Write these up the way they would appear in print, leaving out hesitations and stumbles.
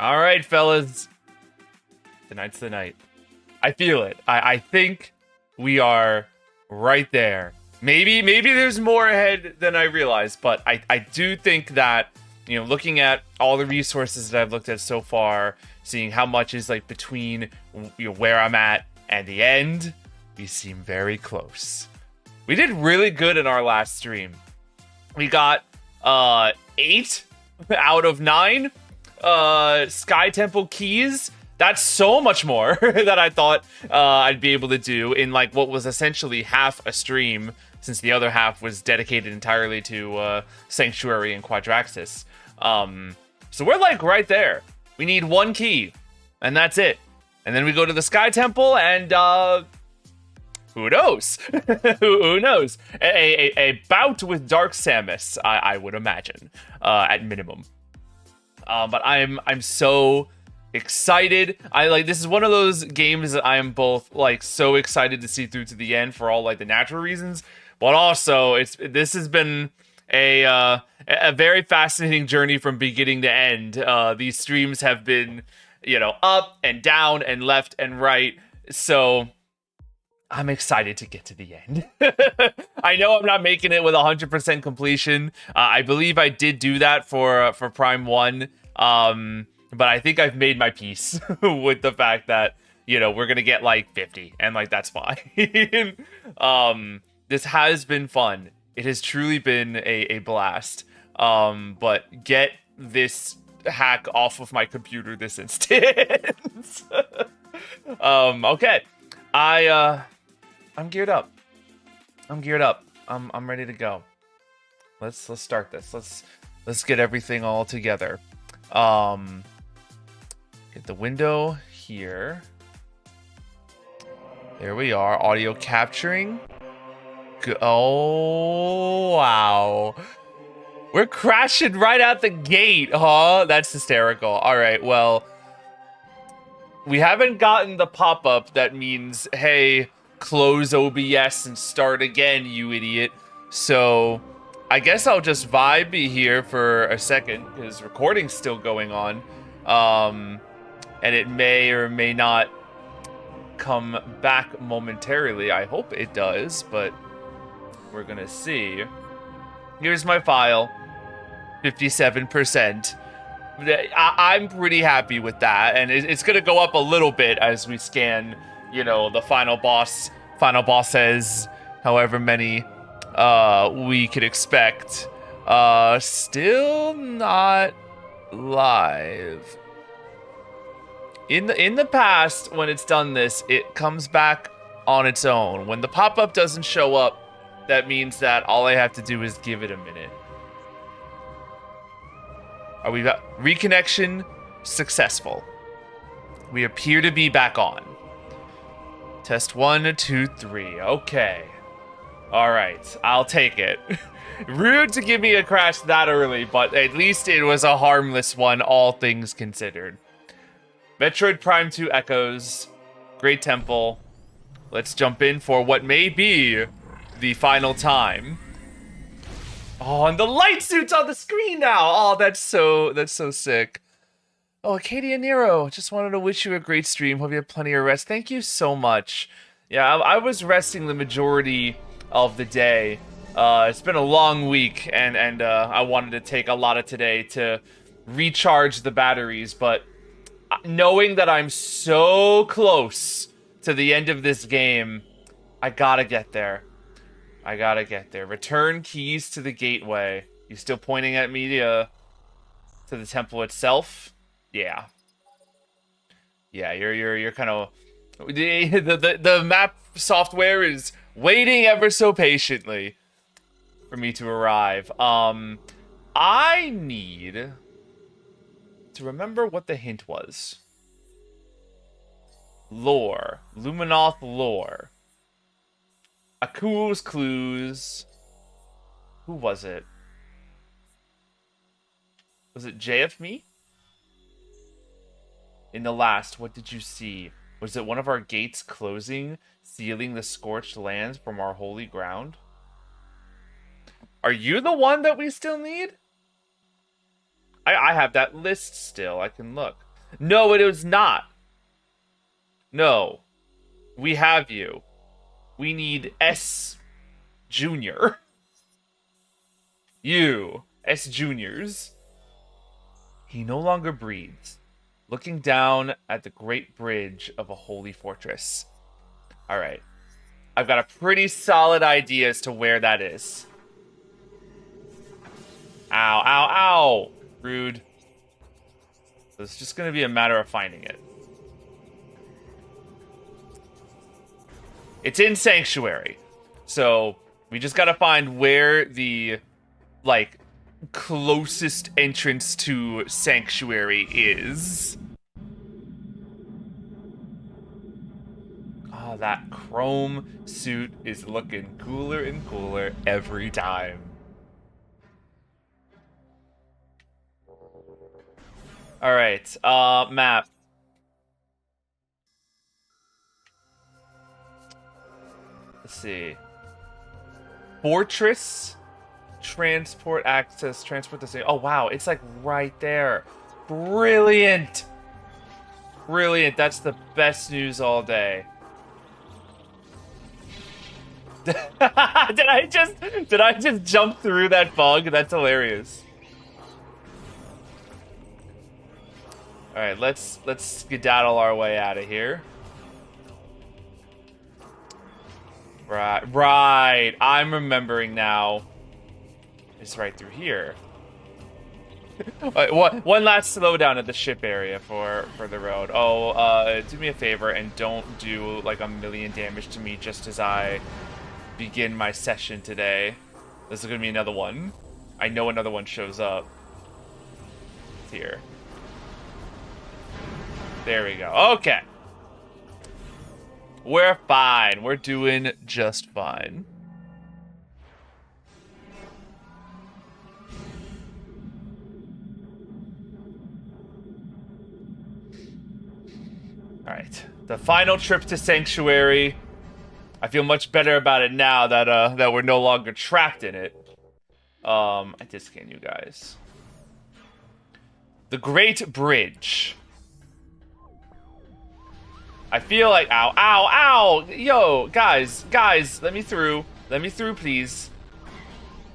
All right, fellas. Tonight's the night. I feel it. I think we are right there. Maybe there's more ahead than I realized, but I do think that, looking at all the resources that I've looked at so far, seeing how much is like between where I'm at and the end, we seem very close. We did really good in our last stream. We got 8 out of 9 Sky Temple keys. That's so much more that I thought I'd be able to do in like what was essentially half a stream, since the other half was dedicated entirely to Sanctuary and Quadraxis. So we're like right there. We need 1 key, and that's it. And then we go to the Sky Temple, and who knows? Who knows? A bout with Dark Samus, I would imagine, at minimum. But I'm so excited. This is one of those games that I am both like so excited to see through to the end for all like the natural reasons, but also this has been a very fascinating journey from beginning to end. These streams have been, up and down and left and right. So I'm excited to get to the end. I know I'm not making it with 100% completion. I believe I did do that for Prime 1. But I think I've made my peace with the fact that, we're going to get like 50 and like, that's fine. This has been fun. It has truly been a blast. But get this hack off of my computer this instant. Okay. I'm geared up. I'm ready to go. Let's start this. Let's get everything all together. Get the window here. There we are. Audio capturing. Oh, wow. We're crashing right out the gate, huh? That's hysterical. All right, well, we haven't gotten the pop-up that means, hey, close OBS and start again, you idiot. So I guess I'll just vibe here for a second, because recording's still going on. And it may or may not come back momentarily. I hope it does, but we're gonna see. Here's my file. 57%. I'm pretty happy with that, and it's gonna go up a little bit as we scan, the final bosses, however many we could expect. Still not live. In the past, when it's done this, it comes back on its own. When the pop-up doesn't show up, that means that all I have to do is give it a minute. Are we reconnection successful? We appear to be back on. Test 1, 2, 3. Okay. All right, I'll take it. Rude to give me a crash that early, but at least it was a harmless one, all things considered. Metroid Prime 2 echoes. Great Temple. Let's jump in for what may be the final time. Oh, and the light suit's on the screen now. Oh, that's so sick. Oh, Katie and Nero, just wanted to wish you a great stream. Hope you have plenty of rest. Thank you so much. Yeah, I was resting the majority of the day. It's been a long week, and I wanted to take a lot of today to recharge the batteries, but knowing that I'm so close to the end of this game, I gotta get there. Return keys to the gateway. You still pointing at me to the temple itself? Yeah. Yeah, you're kind of the map software is waiting ever so patiently for me to arrive. I need to remember what the hint was. Lore. Luminoth lore. Aku's clues. Who was it? Was it JF me? In the last, what did you see? Was it one of our gates closing, sealing the scorched lands from our holy ground? Are you the one that we still need? I have that list still. I can look. No, it was not. No. We have you. We need S Junior. You. S Juniors. He no longer breathes, looking down at the great bridge of a holy fortress. Alright. I've got a pretty solid idea as to where that is. Ow, ow, ow! Rude. So it's just gonna be a matter of finding it. It's in Sanctuary. So we just gotta find where the, like, closest entrance to Sanctuary is. Oh, that chrome suit is looking cooler and cooler every time. Alright, map. Let's see. Fortress, transport access, transport this thing. Oh, wow, it's like right there. Brilliant! Brilliant, that's the best news all day. Did I just jump through that fog? That's hilarious. All right, let's skedaddle our way out of here. Right. I'm remembering now. It's right through here. One last slowdown at the ship area for the road. Oh, do me a favor and don't do like 1,000,000 damage to me just as I begin my session today. This is gonna be another one. I know another one shows up. It's here. There we go. Okay. We're fine. We're doing just fine. All right. The final trip to Sanctuary. I feel much better about it now that that we're no longer trapped in it. I did scan you guys. The Great Bridge. I feel like, ow, ow, ow! Yo, guys, let me through. Let me through, please.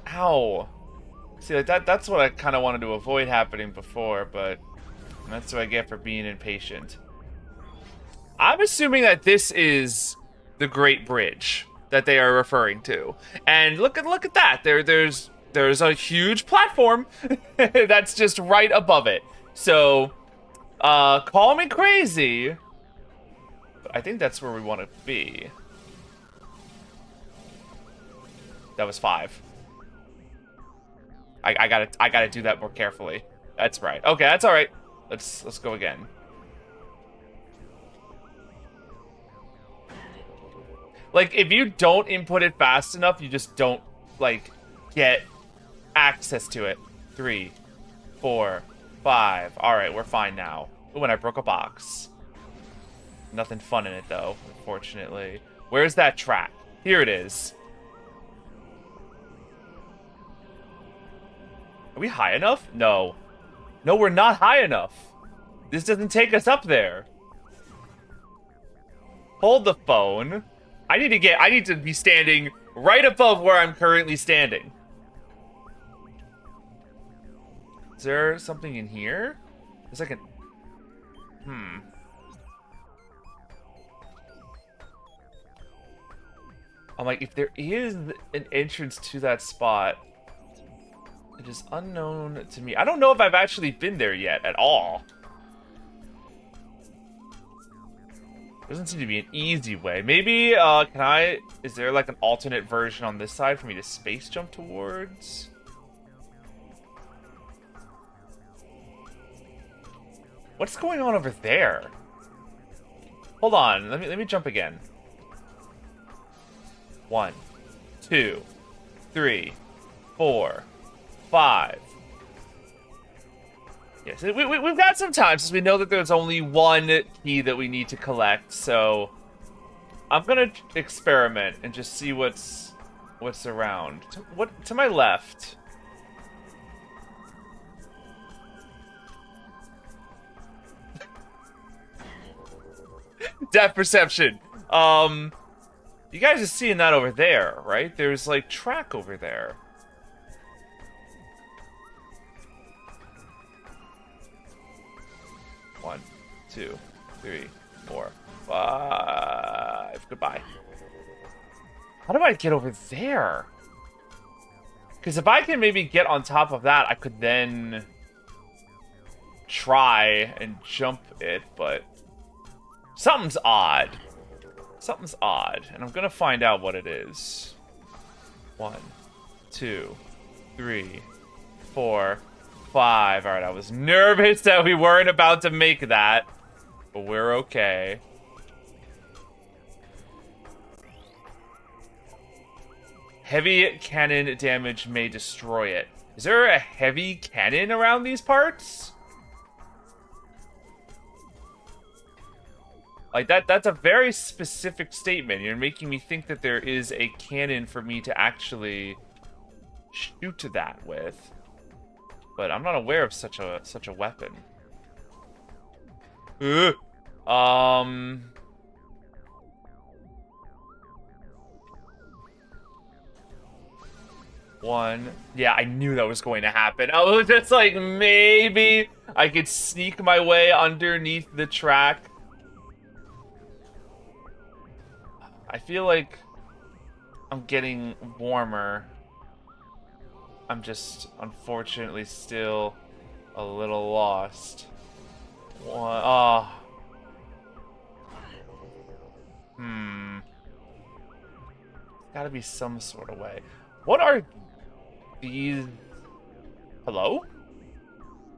Ow. See, like that's what I kind of wanted to avoid happening before, but that's what I get for being impatient. I'm assuming that this is the Great Bridge that they are referring to. And look at that. There's a huge platform that's just right above it. So, call me crazy. I think that's where we want to be. That was 5. I gotta do that more carefully. That's right. Okay, that's all right. Let's go again. Like, if you don't input it fast enough, you just don't like get access to it. 3, 4, 5. All right, we're fine now. Ooh, and I broke a box. Nothing fun in it, though, unfortunately. Where's that track? Here it is. Are we high enough? No. No, we're not high enough. This doesn't take us up there. Hold the phone. I need to be standing right above where I'm currently standing. Is there something in here? There's like a... I'm like, if there is an entrance to that spot, it is unknown to me. I don't know if I've actually been there yet at all. Doesn't seem to be an easy way. Maybe, is there like an alternate version on this side for me to space jump towards? What's going on over there? Hold on, let me jump again. 1, 2, 3, 4, 5. Yes, we've got some time since we know that there's only one key that we need to collect, so I'm gonna experiment and just see what's around. To my left. Depth perception. You guys are seeing that over there, right? There's like track over there. One, 2, 3, 4, 5. Goodbye. How do I get over there? Because if I can maybe get on top of that, I could then try and jump it, but something's odd. Something's odd, and I'm gonna find out what it is. 1, 2, 3, 4, 5. All right, I was nervous that we weren't about to make that, but we're okay. Heavy cannon damage may destroy it. Is there a heavy cannon around these parts? Like, that's a very specific statement. You're making me think that there is a cannon for me to actually shoot that with. But I'm not aware of such a weapon. One. Yeah, I knew that was going to happen. I was just like, maybe I could sneak my way underneath the track. I feel like I'm getting warmer. I'm just, unfortunately, still a little lost. One, oh. Gotta be some sort of way. What are these? Hello?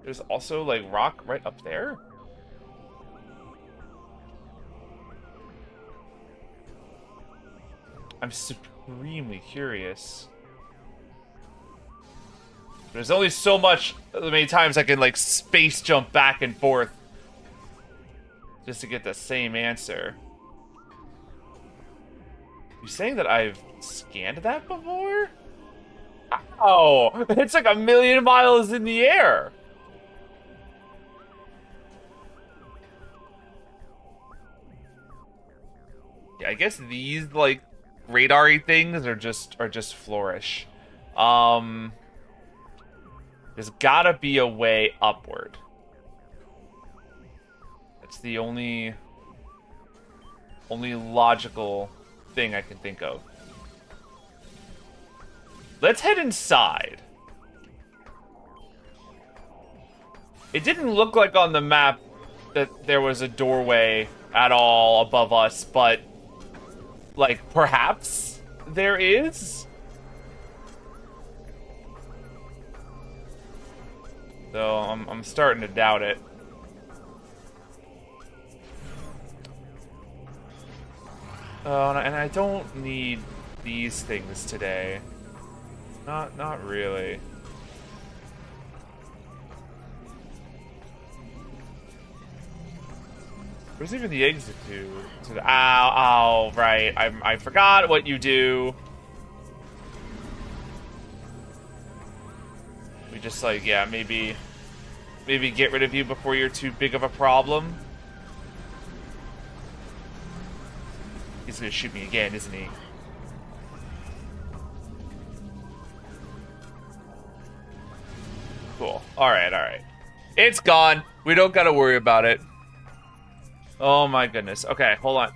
There's also, like, rock right up there? I'm supremely curious. There's only so many times I can, like, space jump back and forth just to get the same answer. You saying that I've scanned that before? Ow! It's like 1,000,000 miles in the air! Yeah, I guess these, like, radar-y things are just flourish. There's gotta be a way upward. That's the only logical thing I can think of. Let's head inside. It didn't look like on the map that there was a doorway at all above us, but like, perhaps there is? So, I'm starting to doubt it. Oh, and I don't need these things today. Not really. Where's even the exit to the, ow, right. I forgot what you do. We just, like, yeah, maybe get rid of you before you're too big of a problem. He's gonna shoot me again, isn't he? Cool. Alright. It's gone. We don't gotta worry about it. Oh my goodness. Okay, hold on.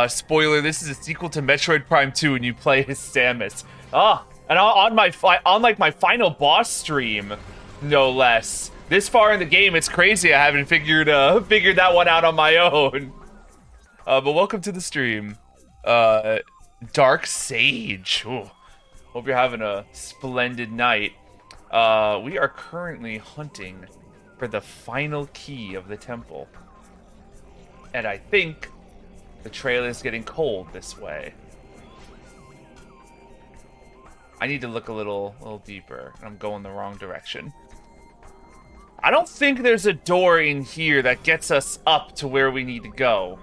Spoiler, this is a sequel to Metroid Prime 2 and you play as Samus. And on my my final boss stream, no less. This far in the game, it's crazy I haven't figured that one out on my own. But welcome to the stream. Dark Sage. Ooh. Hope you're having a splendid night. We are currently hunting for the final key of the temple. And I think the trail is getting cold this way. I need to look a little deeper. I'm going the wrong direction. I don't think there's a door in here that gets us up to where we need to go.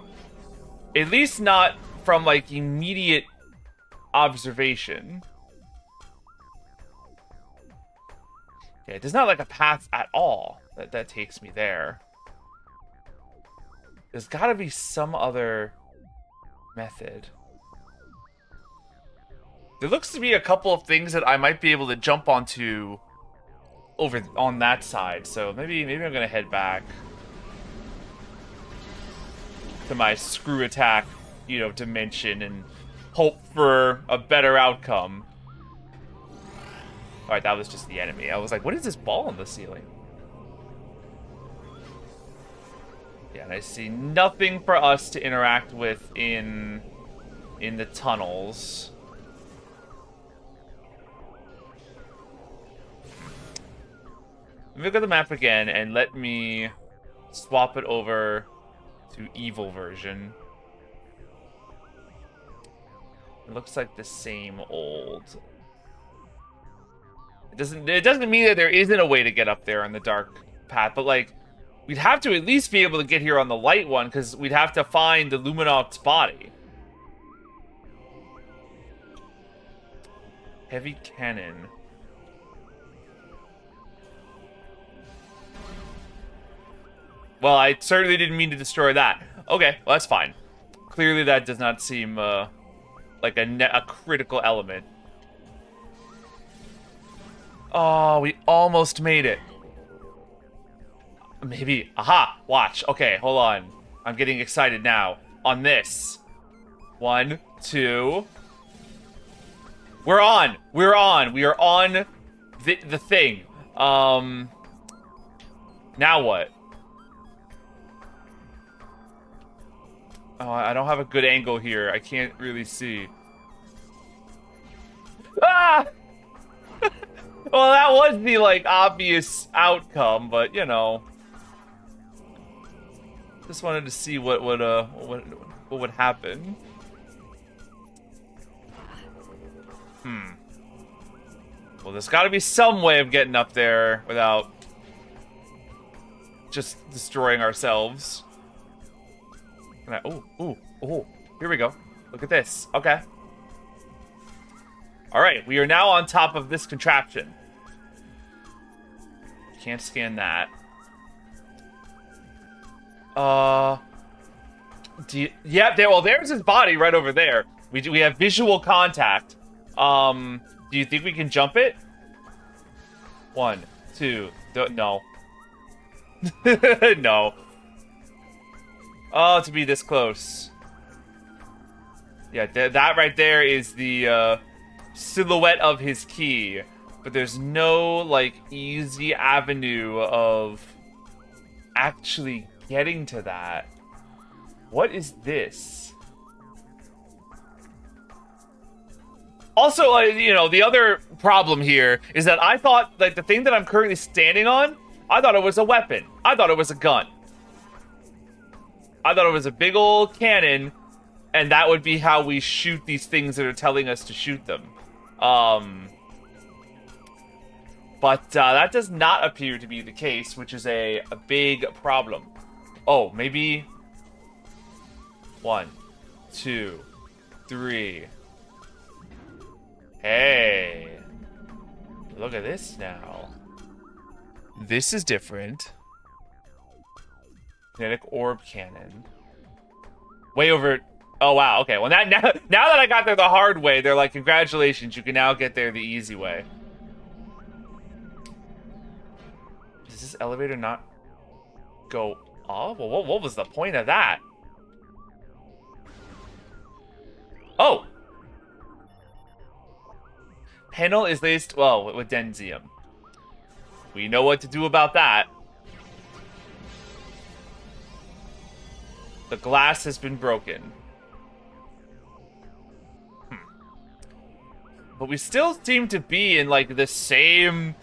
At least not from, like, immediate observation. Yeah, there's not, like, a path at all. that takes me there. There's got to be some other method. There looks to be a couple of things that I might be able to jump onto over on that side. So maybe I'm gonna head back to my screw attack, you know, dimension and hope for a better outcome. All right, that was just the enemy. I was like, what is this ball on the ceiling? Yeah, and I see nothing for us to interact with in the tunnels. Let me look at the map again and let me swap it over to evil version. It looks like the same old. It doesn't mean that there isn't a way to get up there on the dark path, but like we'd have to at least be able to get here on the light one because we'd have to find the Luminoth's body. Heavy cannon. Well, I certainly didn't mean to destroy that. Okay, well, that's fine. Clearly that does not seem like a critical element. Oh, we almost made it. Maybe. Aha! Watch. Okay, hold on. I'm getting excited now. On this. 1, 2. We're on! We're on! We are on the thing. Now what? Oh, I don't have a good angle here. I can't really see. Ah! Well, that was the, like, obvious outcome, but, you know. Just wanted to see what would happen. Well, there's got to be some way of getting up there without just destroying ourselves. Oh, here we go. Look at this. Okay. Alright, we are now on top of this contraption. Can't scan that. Well, there's his body right over there. We have visual contact. Do you think we can jump it? 1, 2, no. No. Oh, to be this close. Yeah, that right there is the silhouette of his key. But there's no, like, easy avenue of actually getting to that. What is this? Also, you know, the other problem here is that I thought, like, the thing that I'm currently standing on, I thought it was a weapon. I thought it was a gun. I thought it was a big old cannon, and that would be how we shoot these things that are telling us to shoot them. But that does not appear to be the case, which is a big problem. Oh, maybe 1, 2, 3. Hey, look at this now. This is different. Kinetic orb cannon. Way over. Oh wow. Okay. Well, now that I got there the hard way, they're like, congratulations, you can now get there the easy way. Does this elevator not go up? Well, what was the point of that? Oh. Panel is laced, well, with denzium. We know what to do about that. The glass has been broken. But we still seem to be in, like, the same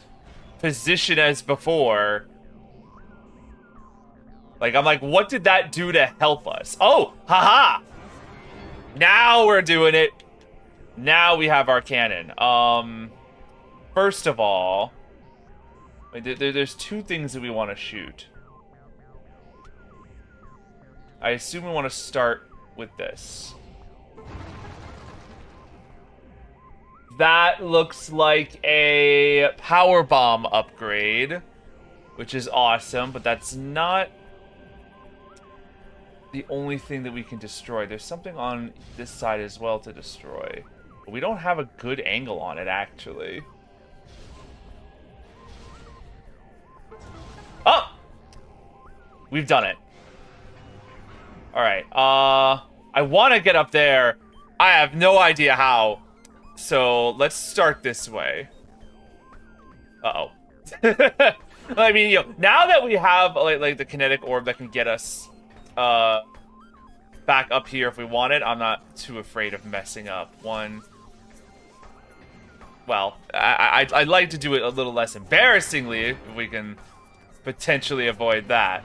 position as before. Like, I'm like, what did that do to help us? Oh, haha! Now we're doing it. Now we have our cannon. First of all, there's 2 things that we want to shoot. I assume we want to start with this. That looks like a power bomb upgrade. which is awesome, but that's not the only thing that we can destroy. There's something on this side as well to destroy. But we don't have a good angle on it, actually. Oh! We've done it. Alright, I want to get up there. I have no idea how. So, let's start this way. Uh-oh. I mean, you know, now that we have, like the kinetic orb that can get us, back up here if we want it, I'm not too afraid of messing up. Well, I'd like to do it a little less embarrassingly if we can potentially avoid that.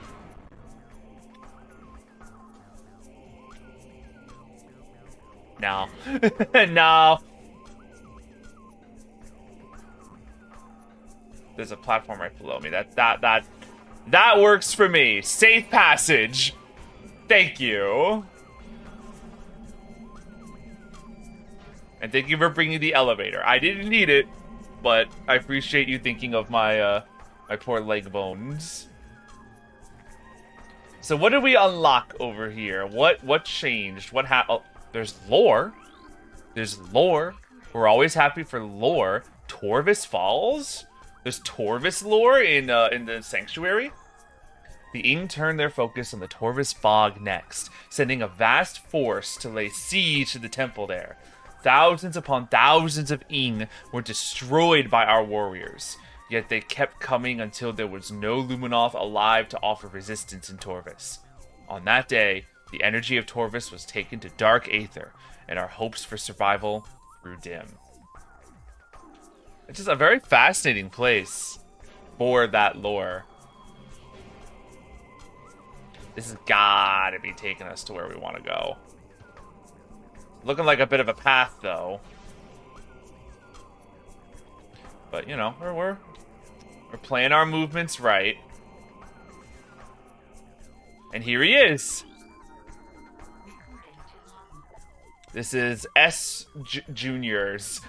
No. No. There's a platform right below me. That works for me. Safe passage. Thank you. And thank you for bringing the elevator. I didn't need it, but I appreciate you thinking of my my poor leg bones. So what did we unlock over here? What changed? What happened? Oh, there's lore. There's lore. We're always happy for lore. Torvis Falls? There's Torvis lore in the Sanctuary. The Ing turned their focus on the Torvis Bog next, sending a vast force to lay siege to the temple there. Thousands upon thousands of Ing were destroyed by our warriors, yet they kept coming until there was no Luminoth alive to offer resistance in Torvis. On that day, the energy of Torvis was taken to dark aether, and our hopes for survival grew dim. It's just a very fascinating place for that lore. This has gotta be taking us to where we want to go. Looking like a bit of a path, though. But, you know, we're playing our movements right. And here he is. This is Junior's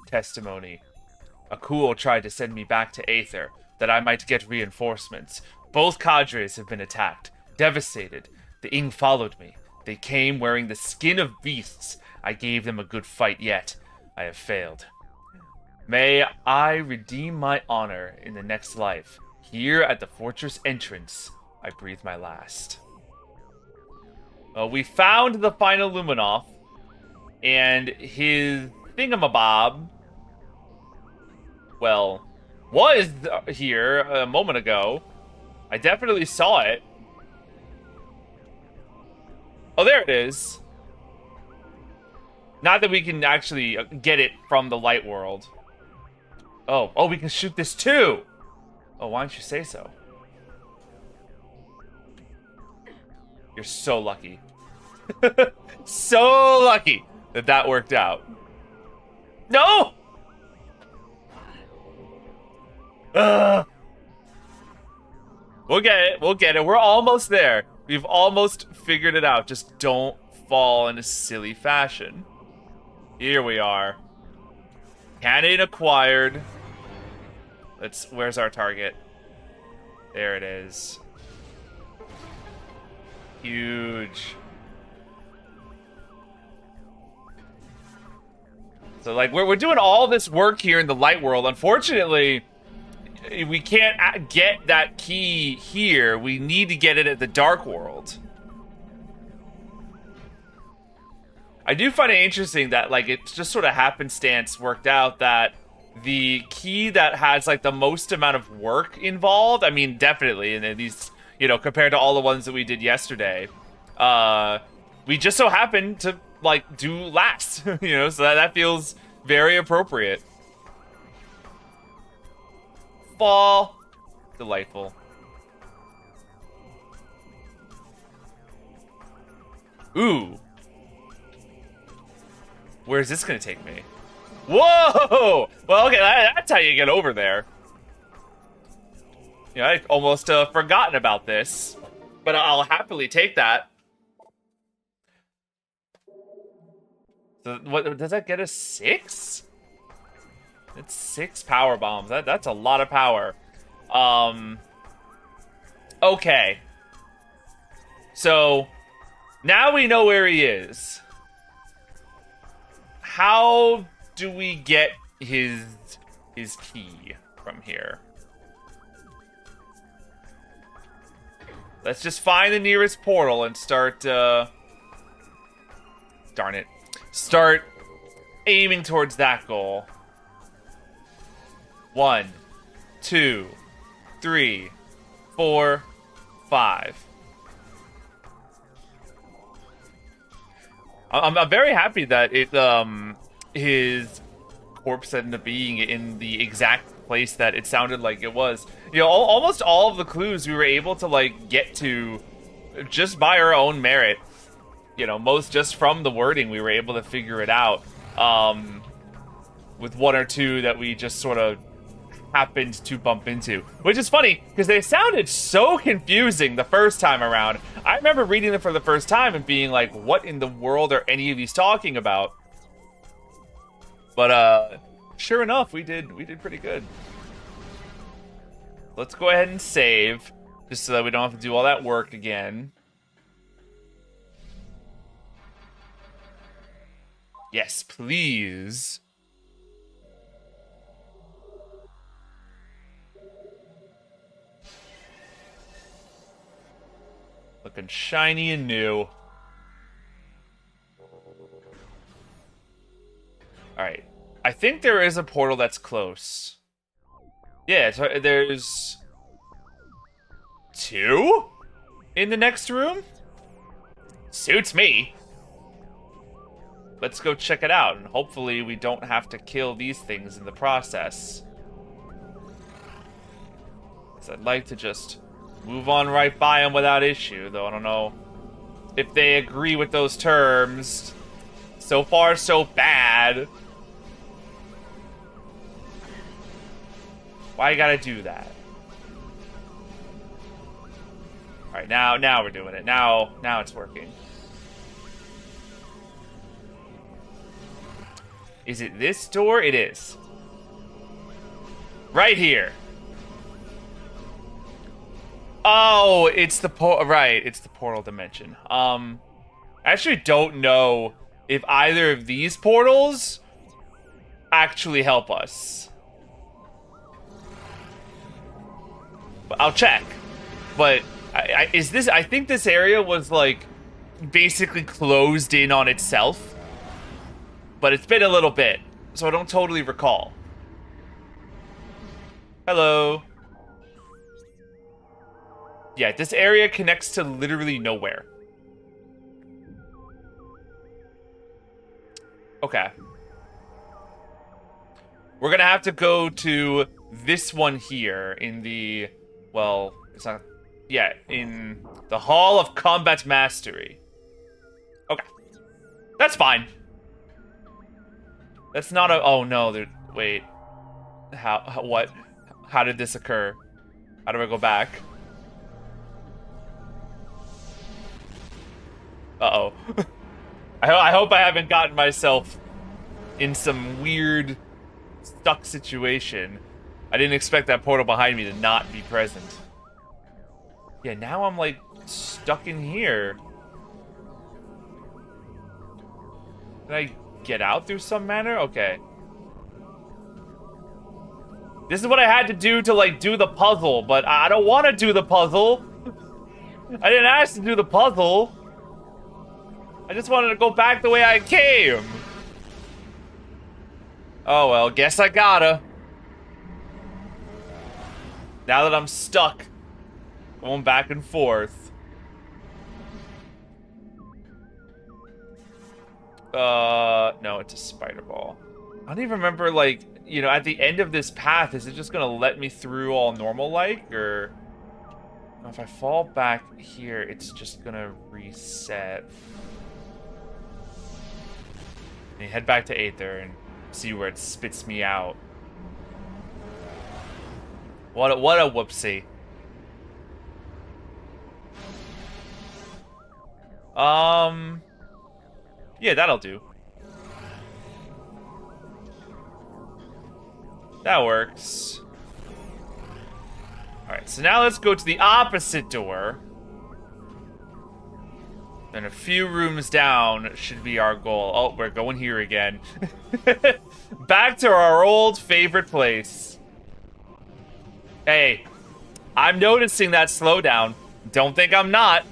testimony. Akul tried to send me back to Aether, that I might get reinforcements. Both cadres have been attacked, devastated. The Ing followed me. They came wearing the skin of beasts. I gave them a good fight, yet I have failed. May I redeem my honor in the next life. Here at the fortress entrance, I breathe my last. We found the final Luminoth, and his thingamabob, well, was here a moment ago. I definitely saw it. Oh, there it is. Not that we can actually get it from the light world. Oh, we can shoot this too. Oh, why don't you say so? You're so lucky. So lucky that that worked out. No! We'll get it. We'll get it. We're almost there. We've almost figured it out. Just don't fall in a silly fashion. Here we are. Cannon acquired. Where's our target? There it is. Huge. So, like, we're doing all this work here in the light world. Unfortunately, we can't get that key here. We need to get it at the dark world. I do find it interesting that, like, it's just sort of happenstance worked out that the key that has, like, the most amount of work involved, I mean, definitely, and at least, you know, compared to all the ones that we did yesterday, we just so happened to, like, do last, you know, so that feels very appropriate. Fall. Delightful. Ooh. Where's this gonna take me? Whoa! Well, okay, that's how you get over there. Yeah, I almost forgotten about this, but I'll happily take that. So, what does that get us? 6? It's 6 power bombs. That's a lot of power. Okay. So, now we know where he is. How do we get his key from here? Let's just find the nearest portal and start, darn it. Start aiming towards that goal. 1, 2, 3, 4, 5. I'm very happy that his corpse ended up being in the exact place that it sounded like it was. You know, almost all of the clues we were able to, like, get to just by our own merit. You know, most just from the wording we were able to figure it out. With 1 or 2 that we just sort of happened to bump into. Which is funny, because they sounded so confusing the first time around. I remember reading them for the first time and being like, what in the world are any of these talking about? But, sure enough, we did pretty good. Let's go ahead and save, just so that we don't have to do all that work again. Yes, please. Looking shiny and new. Alright. I think there is a portal that's close. Yeah, so there's 2 in the next room? Suits me. Let's go check it out, and hopefully we don't have to kill these things in the process. So I'd like to just move on right by them without issue, though I don't know if they agree with those terms. So far, so bad. Why you gotta do that? Alright, now we're doing it. Now it's working. Is it this door? It is. Right here. Oh, it's the right, it's the portal dimension. I actually don't know if either of these portals actually help us. But I'll check. But I think this area was like basically closed in on itself. But it's been a little bit, so I don't totally recall. Hello. Yeah, this area connects to literally nowhere. Okay. We're gonna have to go to this one here in the... Well, it's not... Yeah, in the Hall of Combat Mastery. Okay. That's fine. That's not a... Oh, no. Wait. What? How did this occur? How do I go back? Uh-oh. I hope I haven't gotten myself in some weird stuck situation. I didn't expect that portal behind me to not be present. Yeah, now I'm like stuck in here. Can I get out through some manner? Okay. This is what I had to do to like do the puzzle, but I don't want to do the puzzle. I didn't ask to do the puzzle. I just wanted to go back the way I came. Oh well, guess I gotta. Now that I'm stuck, going back and forth. No, it's a spider ball. I don't even remember, like, you know, at the end of this path, is it just gonna let me through all normal-like, or... If I fall back here, it's just gonna reset. And head back to Aether and see where it spits me out. What a whoopsie. Yeah, that'll do. That works. Alright, so now let's go to the opposite door. Then a few rooms down should be our goal. Oh, we're going here again. Back to our old favorite place. Hey, I'm noticing that slowdown. Don't think I'm not.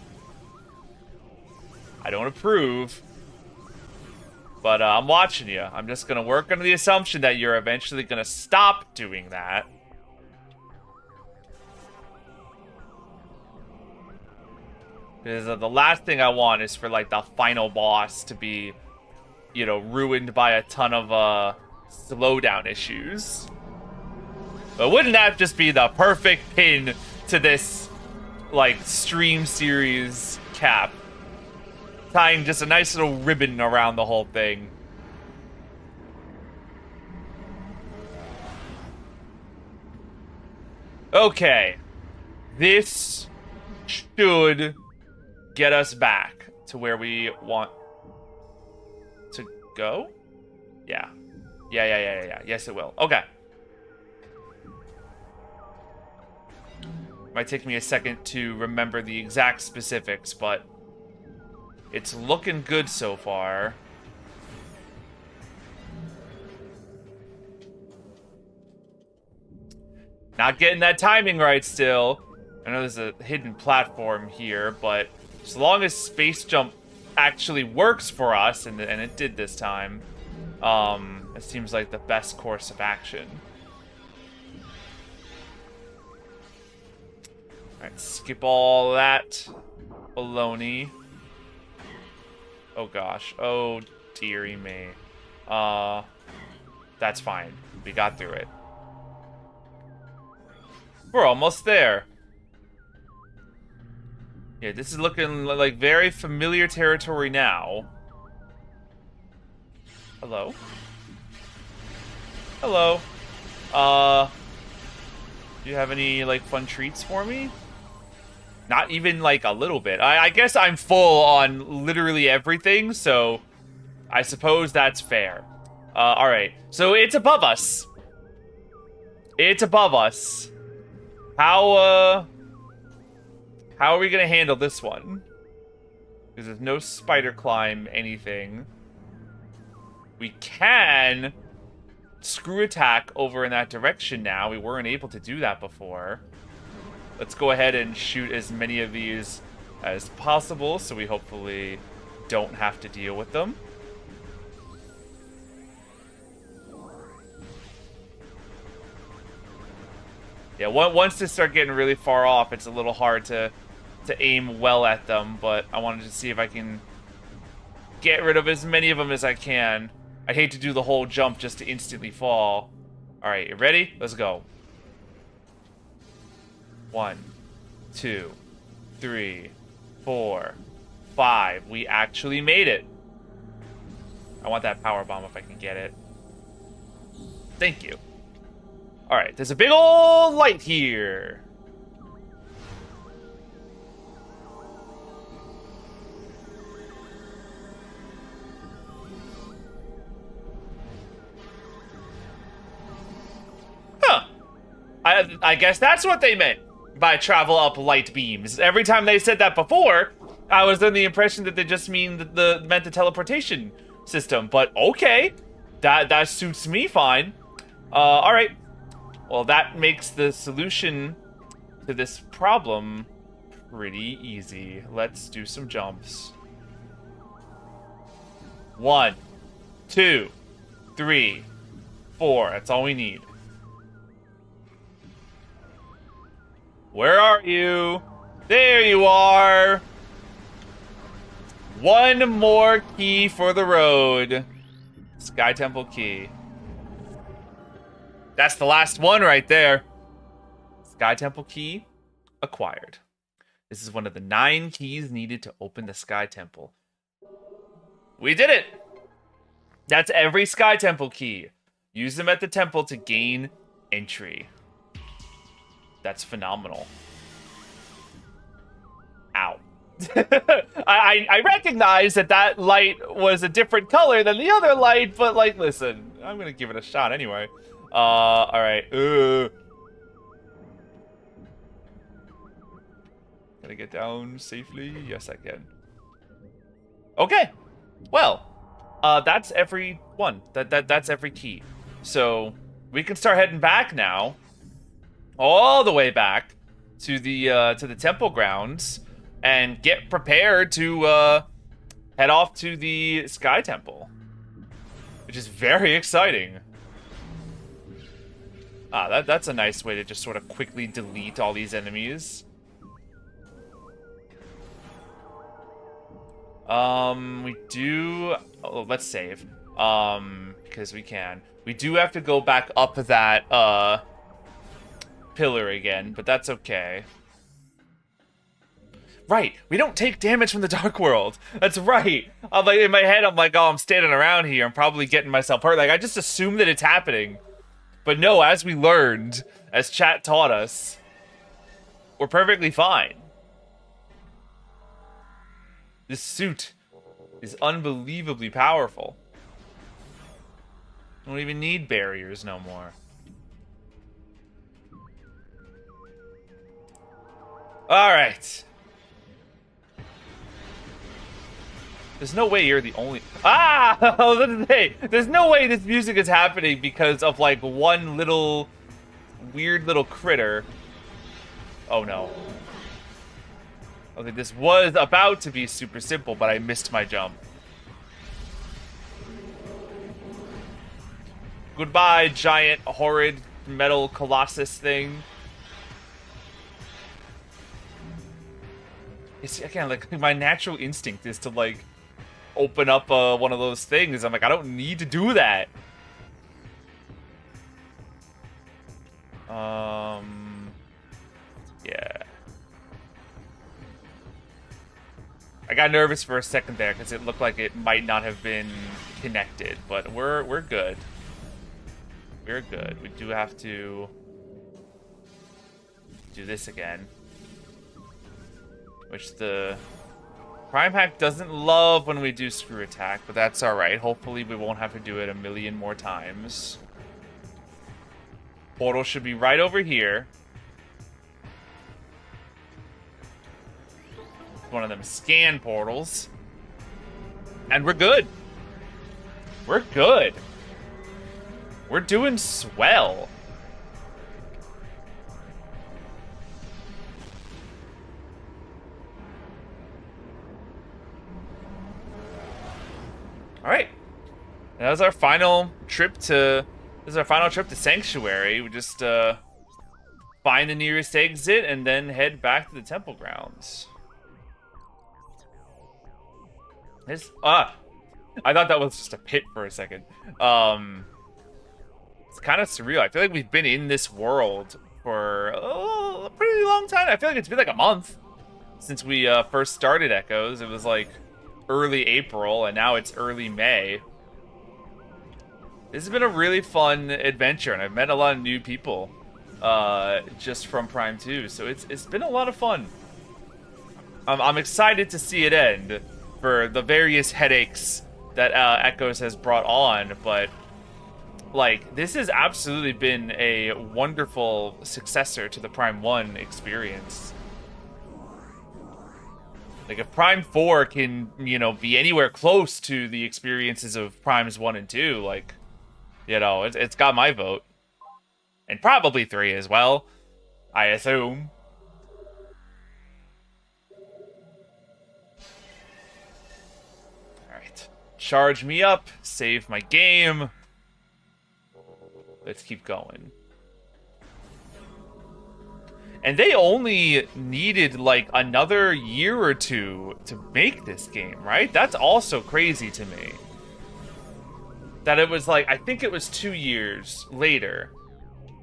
I don't approve. But I'm watching you. I'm just going to work under the assumption that you're eventually going to stop doing that. Because the last thing I want is for, like, the final boss to be, you know, ruined by a ton of slowdown issues. But wouldn't that just be the perfect pin to this, like, stream series cap? Tying just a nice little ribbon around the whole thing. Okay. This should get us back to where we want to go? Yeah. Yeah. Yes, it will. Okay. Might take me a second to remember the exact specifics, but it's looking good so far. Not getting that timing right still. I know there's a hidden platform here, but as long as space jump actually works for us, and it did this time, it seems like the best course of action. Alright, skip all that baloney. Oh gosh. Oh dearie me. That's fine. We got through it. We're almost there. Yeah, this is looking like very familiar territory now. Hello? Hello. Do you have any, like, fun treats for me? Not even, like, a little bit. I guess I'm full on literally everything, so I suppose that's fair. Alright. So it's above us. It's above us. How are we gonna handle this one? Because there's no spider climb anything. We can screw attack over in that direction now. We weren't able to do that before. Let's go ahead and shoot as many of these as possible, so we hopefully don't have to deal with them. Yeah, once they start getting really far off, it's a little hard to aim well at them, but I wanted to see if I can get rid of as many of them as I can. I'd hate to do the whole jump just to instantly fall. Alright, you ready? Let's go. 1, 2, 3, 4, 5. We actually made it. I want that power bomb if I can get it. Thank you. Alright, there's a big old light here. Huh. I guess that's what they meant by travel up light beams. Every time they said that before, I was under the impression that they just meant the teleportation system. But okay, that suits me fine. All right. Well, that makes the solution to this problem pretty easy. Let's do some jumps. 1, 2, 3, 4. That's all we need. Where are you? There you are. One more key for the road. Sky Temple key. That's the last one right there. Sky Temple key acquired. This is one of the 9 keys needed to open the Sky Temple. We did it! That's every Sky Temple key. Use them at the temple to gain entry. That's phenomenal. Ow. I recognize that light was a different color than the other light, but, like, listen, I'm gonna give it a shot anyway. All right. Can I get down safely? Yes, I can. Okay. Well, that's every one. That's every key. So we can start heading back now, all the way back to the temple grounds, and get prepared to head off to the Sky Temple, which is very exciting. That's a nice way to just sort of quickly delete all these enemies. We do... Oh, let's save. Because we can. We do have to go back up that, pillar again, but that's okay. Right, we don't take damage from the Dark World. That's right. I'm like, in my head, I'm like, oh, I'm standing around here. I'm probably getting myself hurt. Like, I just assume that it's happening. But no, as we learned, as chat taught us, we're perfectly fine. This suit is unbelievably powerful. I don't even need barriers no more. Alright. There's no way you're the only... Ah! I was gonna say, there's no way this music is happening because of, like, one little... weird little critter. Oh, no. Okay, this was about to be super simple, but I missed my jump. Goodbye, giant, horrid, metal colossus thing. It's, again, like, my natural instinct is to, like, open up one of those things. I'm like, I don't need to do that. Yeah. I got nervous for a second there because it looked like it might not have been connected, but we're good. We're good. We do have to do this again, which the Prime Hack doesn't love when we do screw attack, but that's all right. Hopefully we won't have to do it a million more times. Portal should be right over here. One of them scan portals. And we're good. We're good. We're doing swell. All right. That was our final trip to... This is our final trip to Sanctuary. We just find the nearest exit and then head back to the temple grounds. I thought that was just a pit for a second. It's kind of surreal. I feel like we've been in this world for a pretty long time. I feel like it's been like a month since we first started Echoes. It was like early April, and now it's early May. This has been a really fun adventure, and I've met a lot of new people just from Prime 2, so it's been a lot of fun. I'm excited to see it end for the various headaches that Echoes has brought on, but like, this has absolutely been a wonderful successor to the Prime 1 experience. Like, if Prime 4 can, you know, be anywhere close to the experiences of Primes 1 and 2, like, you know, it's got my vote. And probably 3 as well, I assume. Alright. Charge me up. Save my game. Let's keep going. And they only needed, like, another year or two to make this game, right? That's also crazy to me. That it was, like, I think it was 2 years later.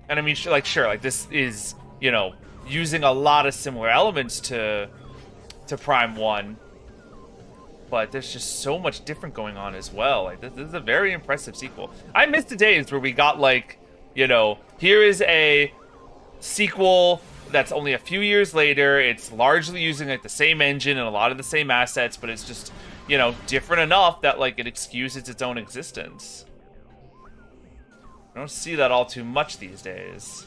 And I mean, sure, like, this is, you know, using a lot of similar elements to Prime 1. But there's just so much different going on as well. Like, this is a very impressive sequel. I miss the days where we got, like, you know, here is a sequel that's only a few years later. It's largely using, like, the same engine and a lot of the same assets, but it's just, you know, different enough that, like, it excuses its own existence. I don't see that all too much these days.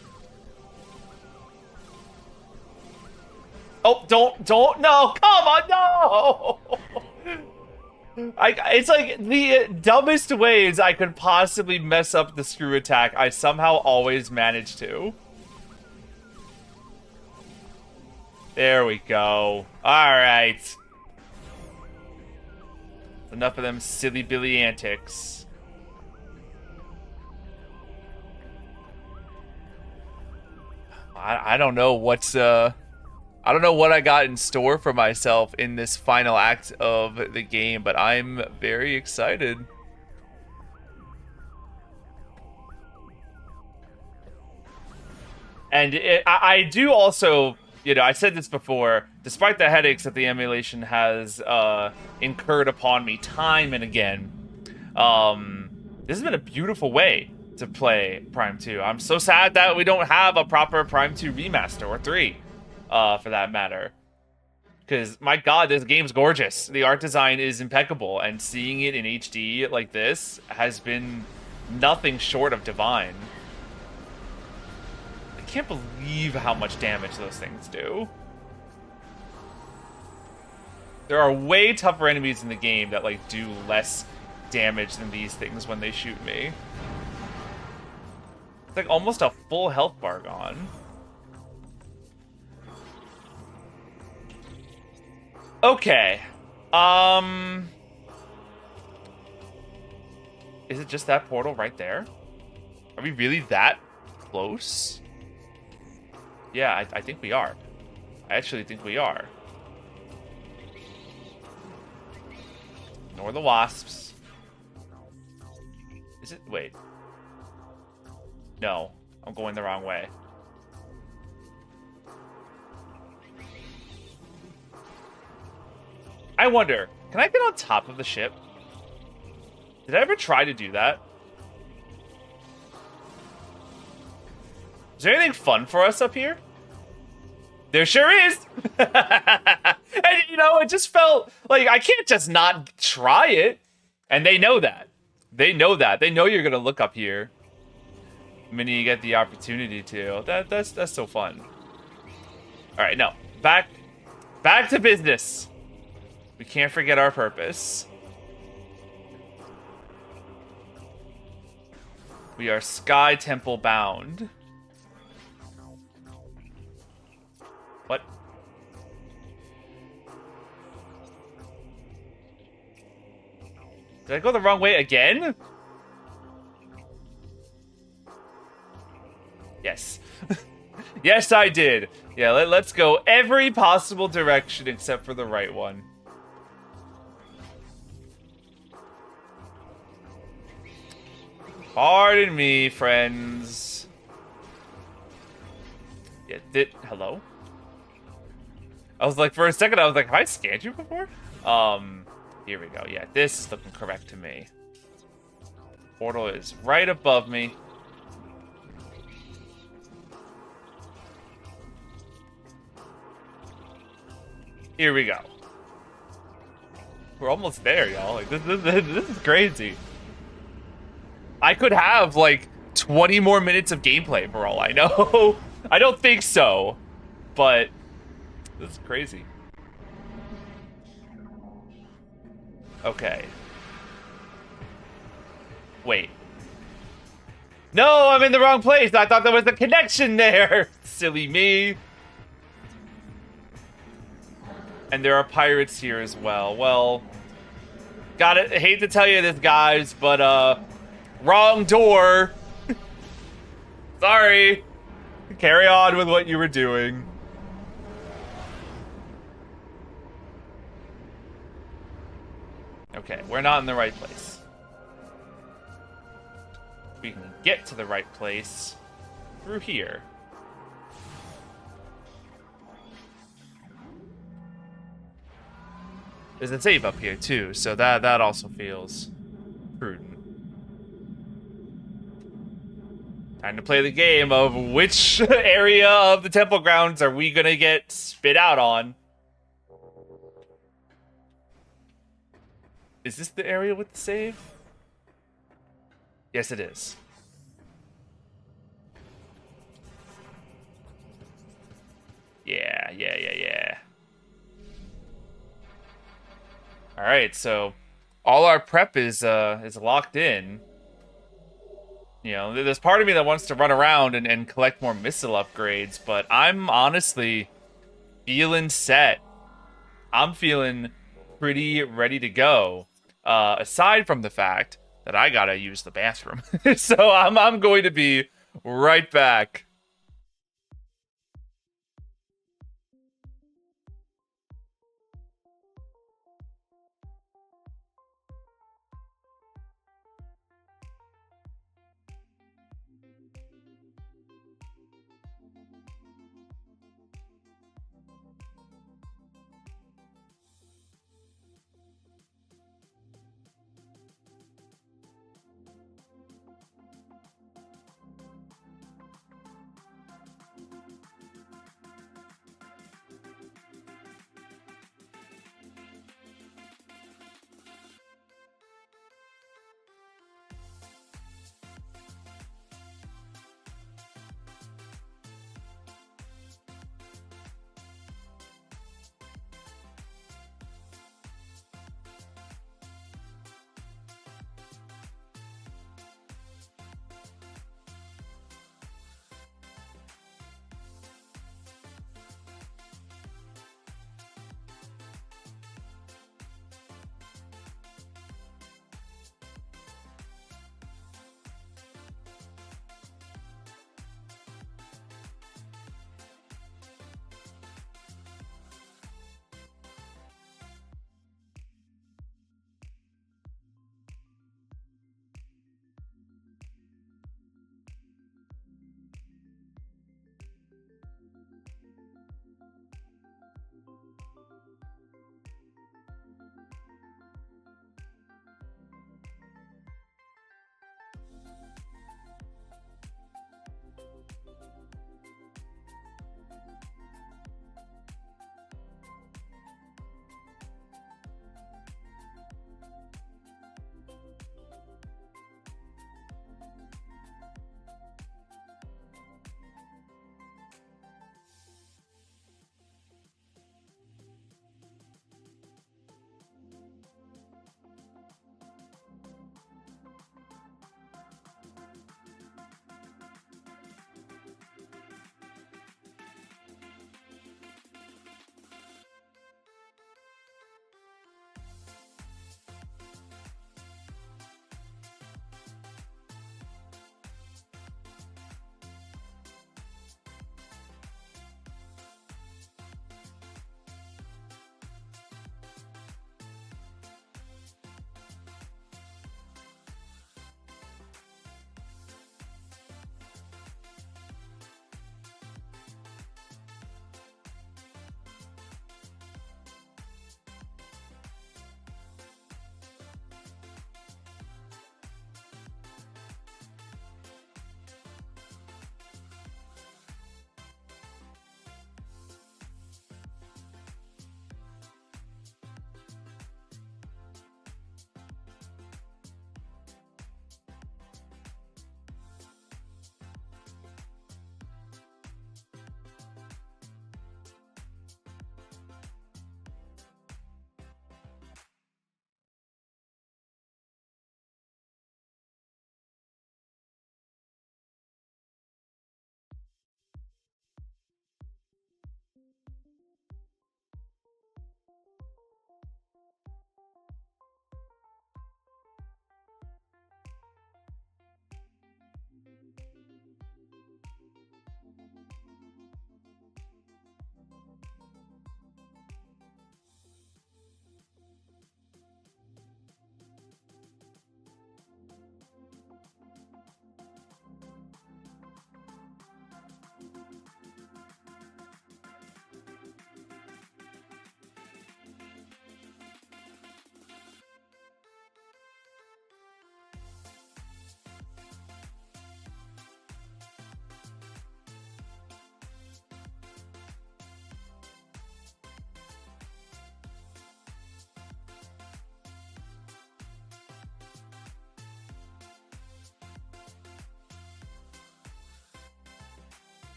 Oh, don't, no, come on, no! It's like the dumbest ways I could possibly mess up the screw attack, I somehow always manage to. There we go. Alright. Enough of them silly Billy antics. I don't know what's I don't know what I got in store for myself in this final act of the game, but I'm very excited. And I do also, you know, I said this before, despite the headaches that the emulation has incurred upon me time and again, this has been a beautiful way to play Prime 2. I'm so sad that we don't have a proper Prime 2 remaster, or 3, for that matter. Because, my god, this game's gorgeous. The art design is impeccable, and seeing it in HD like this has been nothing short of divine. I can't believe how much damage those things do. There are way tougher enemies in the game that, like, do less damage than these things when they shoot me. It's like almost a full health bar gone. Okay. Is it just that portal right there? Are we really that close? Yeah, I think we are. I actually think we are. Ignore the wasps. Is it? Wait. No, I'm going the wrong way. I wonder, can I get on top of the ship? Did I ever try to do that? Is there anything fun for us up here? There sure is! And, you know, it just felt like I can't just not try it. And they know that. They know that. They know you're going to look up here. The minute you get the opportunity to. That's so fun. Alright, no. Back to business. We can't forget our purpose. We are Sky Temple bound. What? Did I go the wrong way again? Yes. Yes, I did. Yeah, let's go every possible direction except for the right one. Pardon me, friends. Yeah, hello? I was like, for a second, I was like, have I scanned you before? Here we go. Yeah, this is looking correct to me. Portal is right above me. Here we go. We're almost there, y'all. Like, this is crazy. I could have, like, 20 more minutes of gameplay for all I know. I don't think so, but this is crazy. Okay. Wait. No, I'm in the wrong place. I thought there was a connection there. Silly me. And there are pirates here as well. Well, hate to tell you this, guys, but, wrong door. Sorry. Carry on with what you were doing. Okay, we're not in the right place. We can get to the right place through here. There's a save up here too, so that also feels prudent. Time to play the game of which area of the temple grounds are we gonna get spit out on. Is this the area with the save? Yes, it is. Yeah. All right, so all our prep is locked in. You know, there's part of me that wants to run around and collect more missile upgrades, but I'm honestly feeling set. I'm feeling pretty ready to go. Aside from the fact that I gotta use the bathroom, so I'm going to be right back.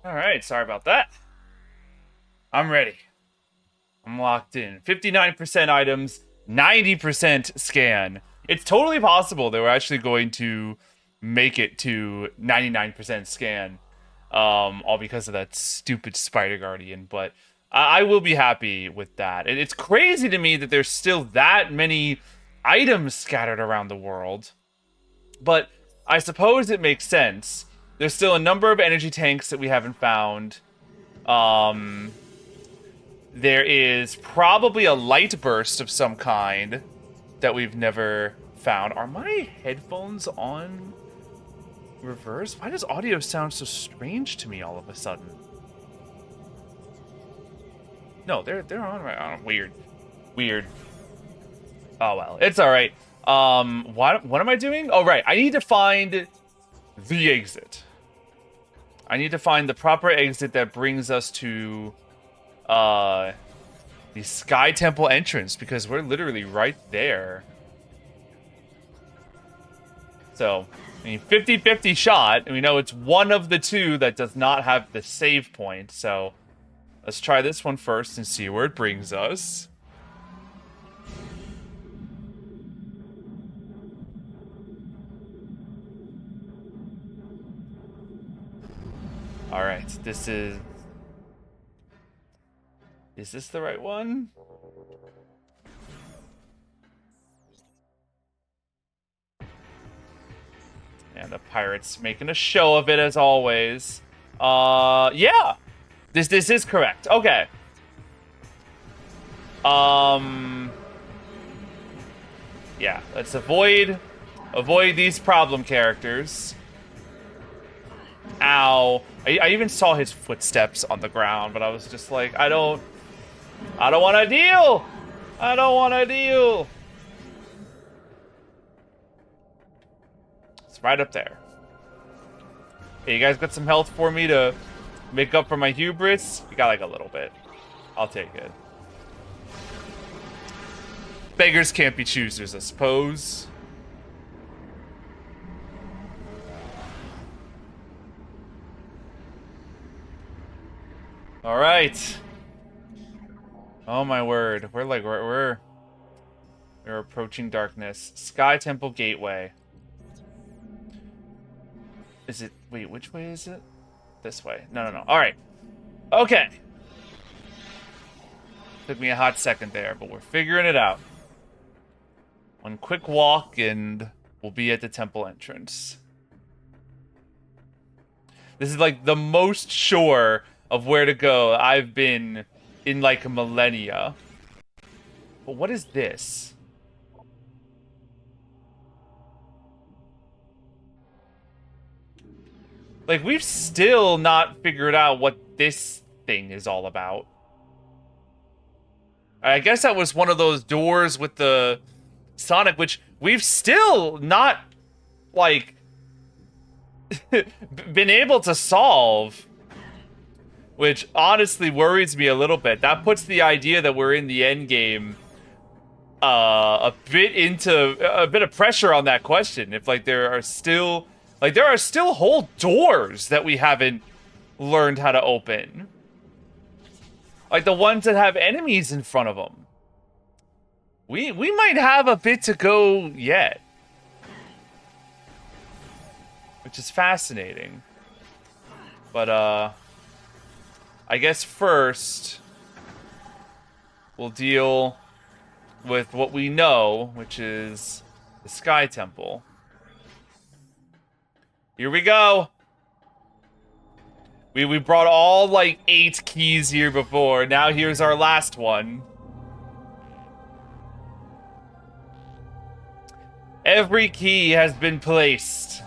All right, sorry about that. I'm ready. I'm locked in. 59% items, 90% scan. It's totally possible that we're actually going to make it to 99% scan. All because of that stupid Spider Guardian, but I will be happy with that. And it's crazy to me that there's still that many items scattered around the world. But I suppose it makes sense. There's still a number of energy tanks that we haven't found. There is probably a light burst of some kind that we've never found. Are my headphones on reverse? Why does audio sound so strange to me all of a sudden? No, they're on right. Oh, weird. Oh well, it's all right. What am I doing? Oh right, I need to find the exit. I need to find the proper exit that brings us to the Sky Temple entrance, because we're literally right there. So, I mean, 50-50 shot, and we know it's one of the two that does not have the save point, so let's try this one first and see where it brings us. Alright, this is... Is this the right one? And the pirate's making a show of it as always. Yeah. This is correct. Okay. Yeah, let's avoid these problem characters. Ow. I even saw his footsteps on the ground, but I was just like, I don't want to deal. I don't want to deal. It's right up there. Hey, you guys got some health for me to make up for my hubris? We got like a little bit. I'll take it. Beggars can't be choosers, I suppose. All right. Oh my word, we're approaching darkness. Sky Temple Gateway. Is it? Wait, which way is it? This way. No. All right. Okay. Took me a hot second there, but we're figuring it out. One quick walk and we'll be at the temple entrance. This is like the most sure of where to go I've been in like millennia. But what is this? Like, we've still not figured out what this thing is all about. I guess that was one of those doors with the Sonic, which we've still not, like, been able to solve. Which honestly worries me a little bit. That puts the idea that we're in the end game a bit of pressure on that question. If like there are still whole doors that we haven't learned how to open. Like the ones that have enemies in front of them. We might have a bit to go yet. Which is fascinating. But I guess first, we'll deal with what we know, which is the Sky Temple. Here we go. We brought all, like, 8 keys here before. Now here's our last one. Every key has been placed.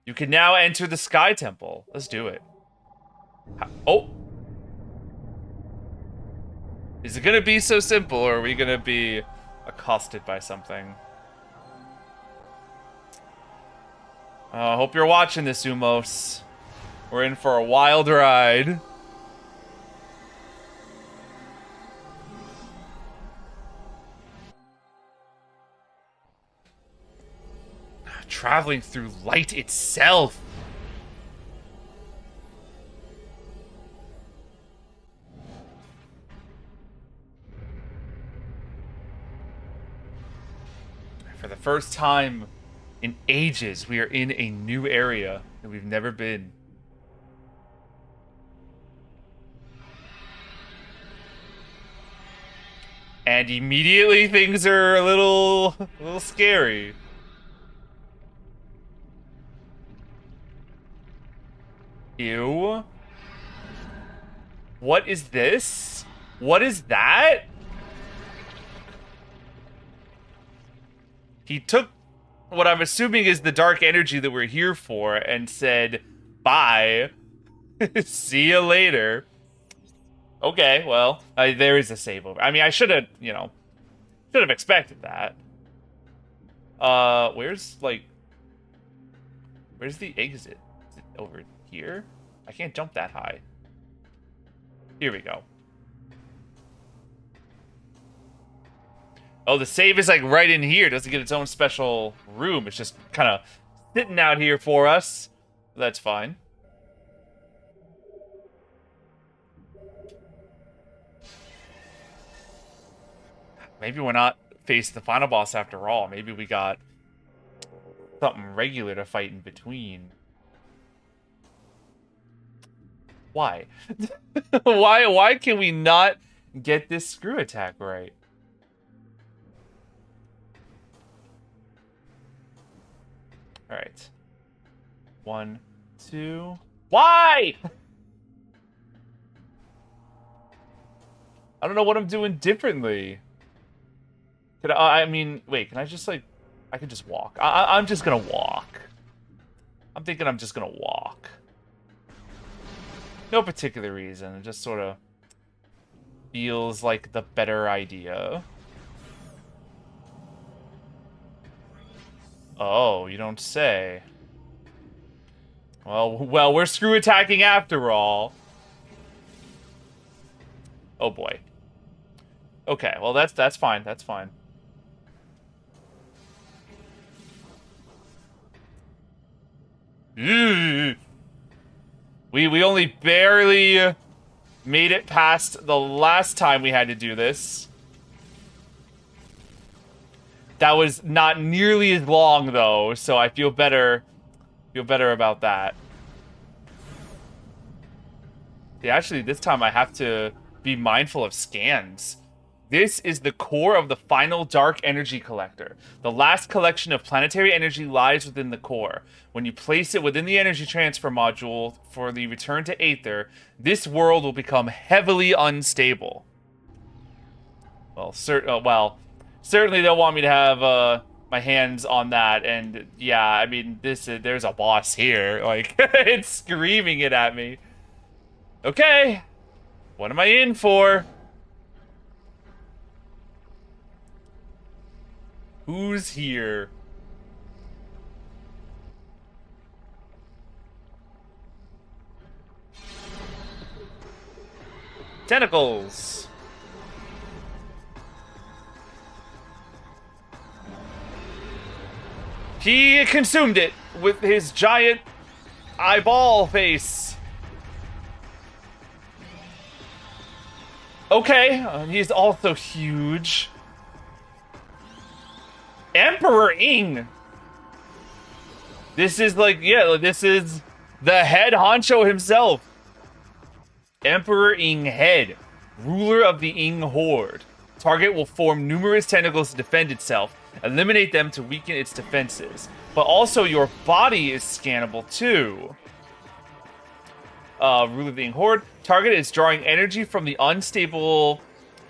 You can now enter the Sky Temple. Let's do it. Oh. Is it gonna be so simple, or are we gonna be accosted by something? I hope you're watching this, Umos. We're in for a wild ride. Traveling through light itself. For the first time in ages, we are in a new area that we've never been. And immediately things are a little scary. Ew. What is this? What is that? He took what I'm assuming is the dark energy that we're here for and said, bye. See you later. Okay, well, there is a save over. I mean, I should have, you know, should have expected that. Where's the exit? Is it over here? I can't jump that high. Here we go. Oh, the save is like right in here. It doesn't get its own special room. It's just kind of sitting out here for us. That's fine. Maybe we're not facing the final boss after all. Maybe we got something regular to fight in between. Why? Why can we not get this screw attack right? All right. 1, 2. Why? I don't know what I'm doing differently. I mean, wait, can I just like, I could just walk. I'm just gonna walk. I'm thinking I'm just gonna walk. No particular reason. It just sort of feels like the better idea. Oh, you don't say. Well, we're screw attacking after all. Oh boy. Okay, well that's fine. That's fine. We only barely made it past the last time we had to do this. That was not nearly as long though, so I feel better about that. Yeah, actually this time I have to be mindful of scans. This is the core of the final dark energy collector. The last collection of planetary energy lies within the core. When you place it within the energy transfer module for the return to Aether, this world will become heavily unstable. Well, certainly they'll want me to have my hands on that, and yeah, I mean, there's a boss here. Like, it's screaming it at me. Okay, what am I in for? Who's here? Tentacles. He consumed it with his giant eyeball face. Okay, he's also huge. Emperor Ing. This is like, yeah, this is the head honcho himself. Emperor Ing Head, ruler of the Ing Horde. Target will form numerous tentacles to defend itself. Eliminate them to weaken its defenses. But also your body is scannable too. Ruler of the Ing Horde. Target is drawing energy from the unstable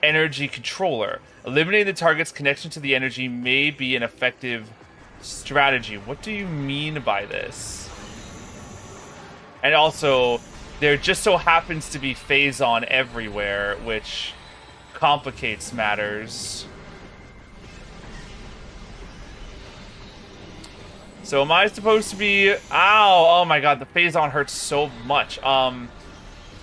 energy controller. Eliminating the target's connection to the energy may be an effective strategy. What do you mean by this? And also, there just so happens to be phase-on everywhere, which complicates matters. So am I supposed to be... Ow! Oh my god, the phase-on hurts so much. Am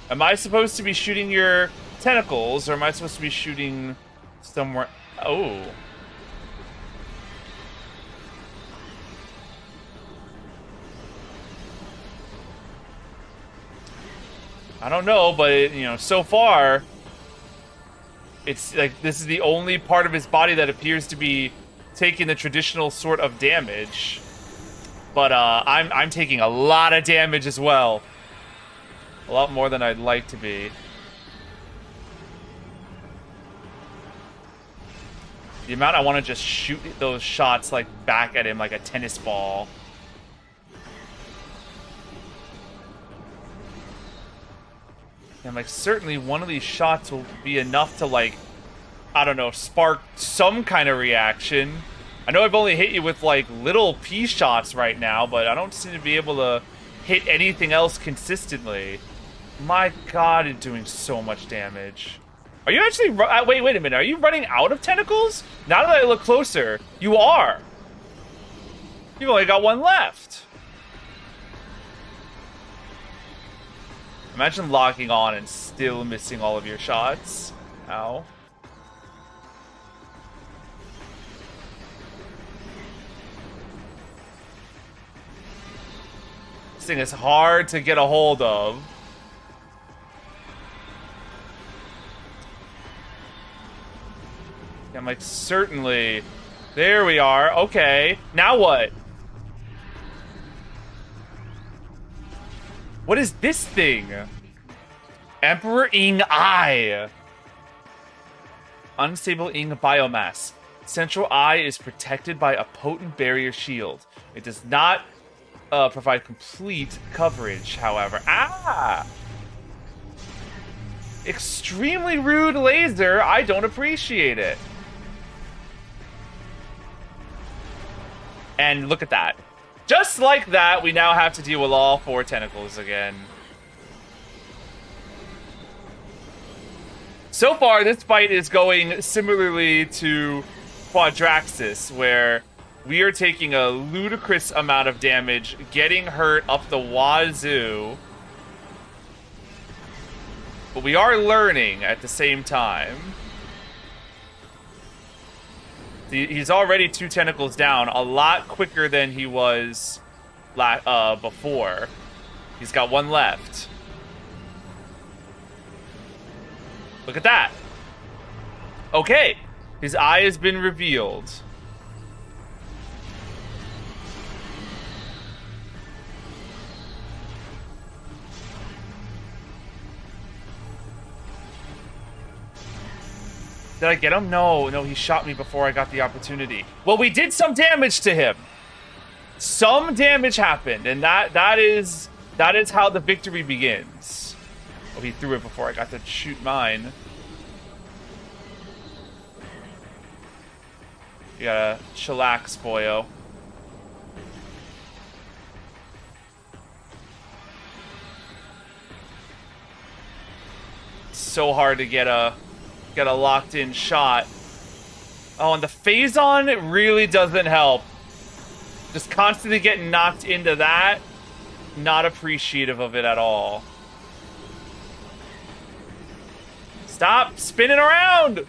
I supposed to be shooting your tentacles, or am I supposed to be shooting somewhere? Oh. I don't know, but you know, so far, it's like this is the only part of his body that appears to be taking the traditional sort of damage. But I'm taking a lot of damage as well. A lot more than I'd like to be. The amount I want to just shoot those shots like back at him like a tennis ball. And like certainly one of these shots will be enough to like, I don't know, spark some kind of reaction. I know I've only hit you with like little pea shots right now, but I don't seem to be able to hit anything else consistently. My God, it's doing so much damage. Are you actually, wait a minute, are you running out of tentacles? Now that I look closer, you are. You've only got one left. Imagine locking on and still missing all of your shots. Ow. This thing is hard to get a hold of. I'm like, certainly. There we are. Okay. Now what? What is this thing? Emperor Ing Eye. Unstable Ing biomass. Central Eye is protected by a potent barrier shield. It does not provide complete coverage, however. Ah! Extremely rude laser. I don't appreciate it. And look at that. Just like that, we now have to deal with all 4 tentacles again. So far, this fight is going similarly to Quadraxis, where we are taking a ludicrous amount of damage, getting hurt up the wazoo. But we are learning at the same time. He's already 2 tentacles down, a lot quicker than he was before. He's got 1 left. Look at that. Okay, his eye has been revealed. Did I get him? No, he shot me before I got the opportunity. Well, we did some damage to him. Some damage happened, and that is how the victory begins. Oh, he threw it before I got to shoot mine. You gotta chillax, boyo. It's so hard to get a locked in shot. Oh, and the phase-on really doesn't help. Just constantly getting knocked into that. Not appreciative of it at all. Stop spinning around!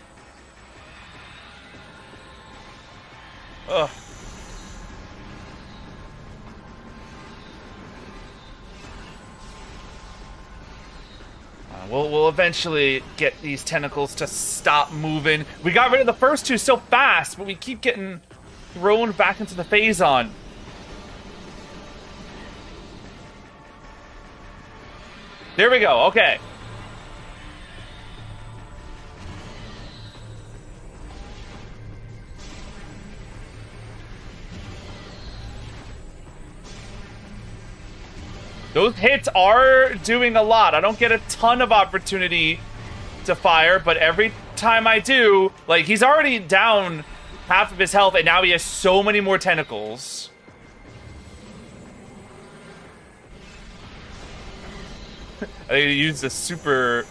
Ugh. We'll eventually get these tentacles to stop moving. We got rid of the first 2 so fast, but we keep getting thrown back into the phase-on. There we go, okay. Those hits are doing a lot. I don't get a ton of opportunity to fire, but every time I do, like, he's already down half of his health, and now he has so many more tentacles. I think he used a super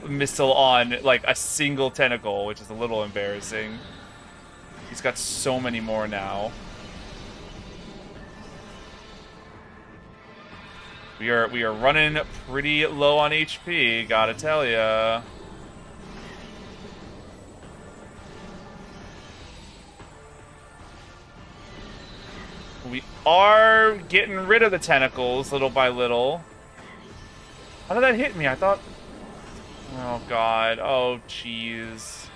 missile on, like, a single tentacle, which is a little embarrassing. He's got so many more now. We are running pretty low on HP, gotta tell ya. We are getting rid of the tentacles little by little. How did that hit me? I thought... Oh, God. Oh, jeez.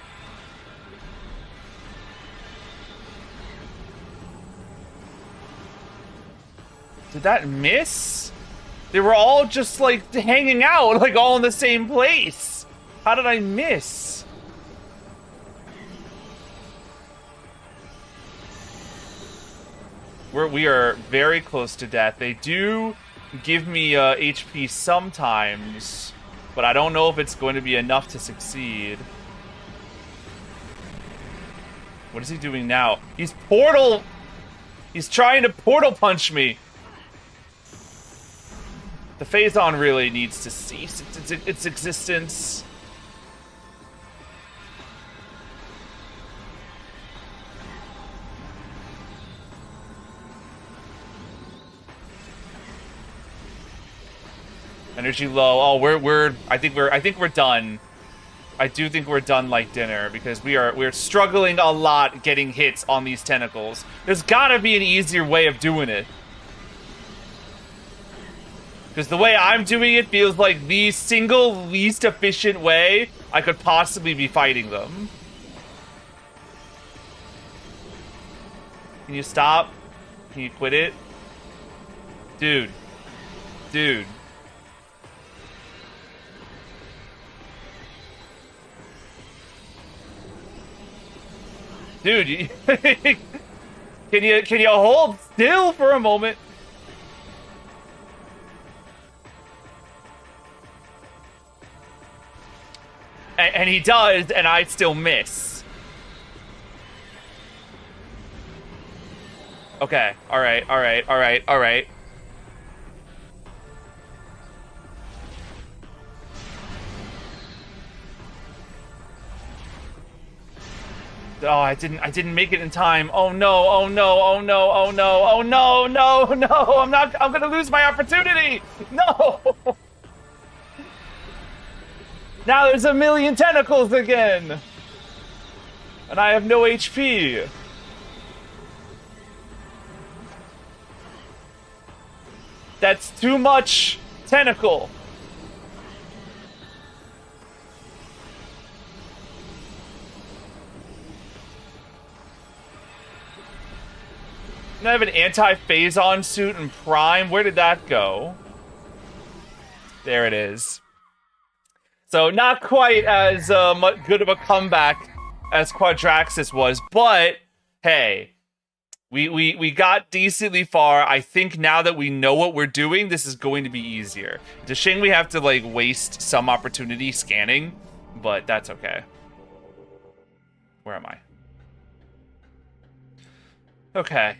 Did that miss? They were all just, like, hanging out, like, all in the same place. How did I miss? We are very close to death. They do give me HP sometimes, but I don't know if it's going to be enough to succeed. What is he doing now? He's trying to portal punch me. The Phazon really needs to cease its existence. Energy low. Oh, I think we're done. I do think we're done like dinner because we're struggling a lot getting hits on these tentacles. There's gotta be an easier way of doing it. Because the way I'm doing it feels like the single least efficient way I could possibly be fighting them. Can you stop? Can you quit it? Dude. Dude. Dude, can you hold still for a moment? And he does, and I still miss. Okay, alright. Oh, I didn't make it in time. Oh no, I'm gonna lose my opportunity! No! Now there's a million tentacles again! And I have no HP. That's too much tentacle. I have an anti-Phazon suit in Prime. Where did that go? There it is. So not quite as good of a comeback as Quadraxis was, but hey, we got decently far. I think now that we know what we're doing, this is going to be easier. It's a shame we have to like waste some opportunity scanning, but that's okay. Where am I? Okay.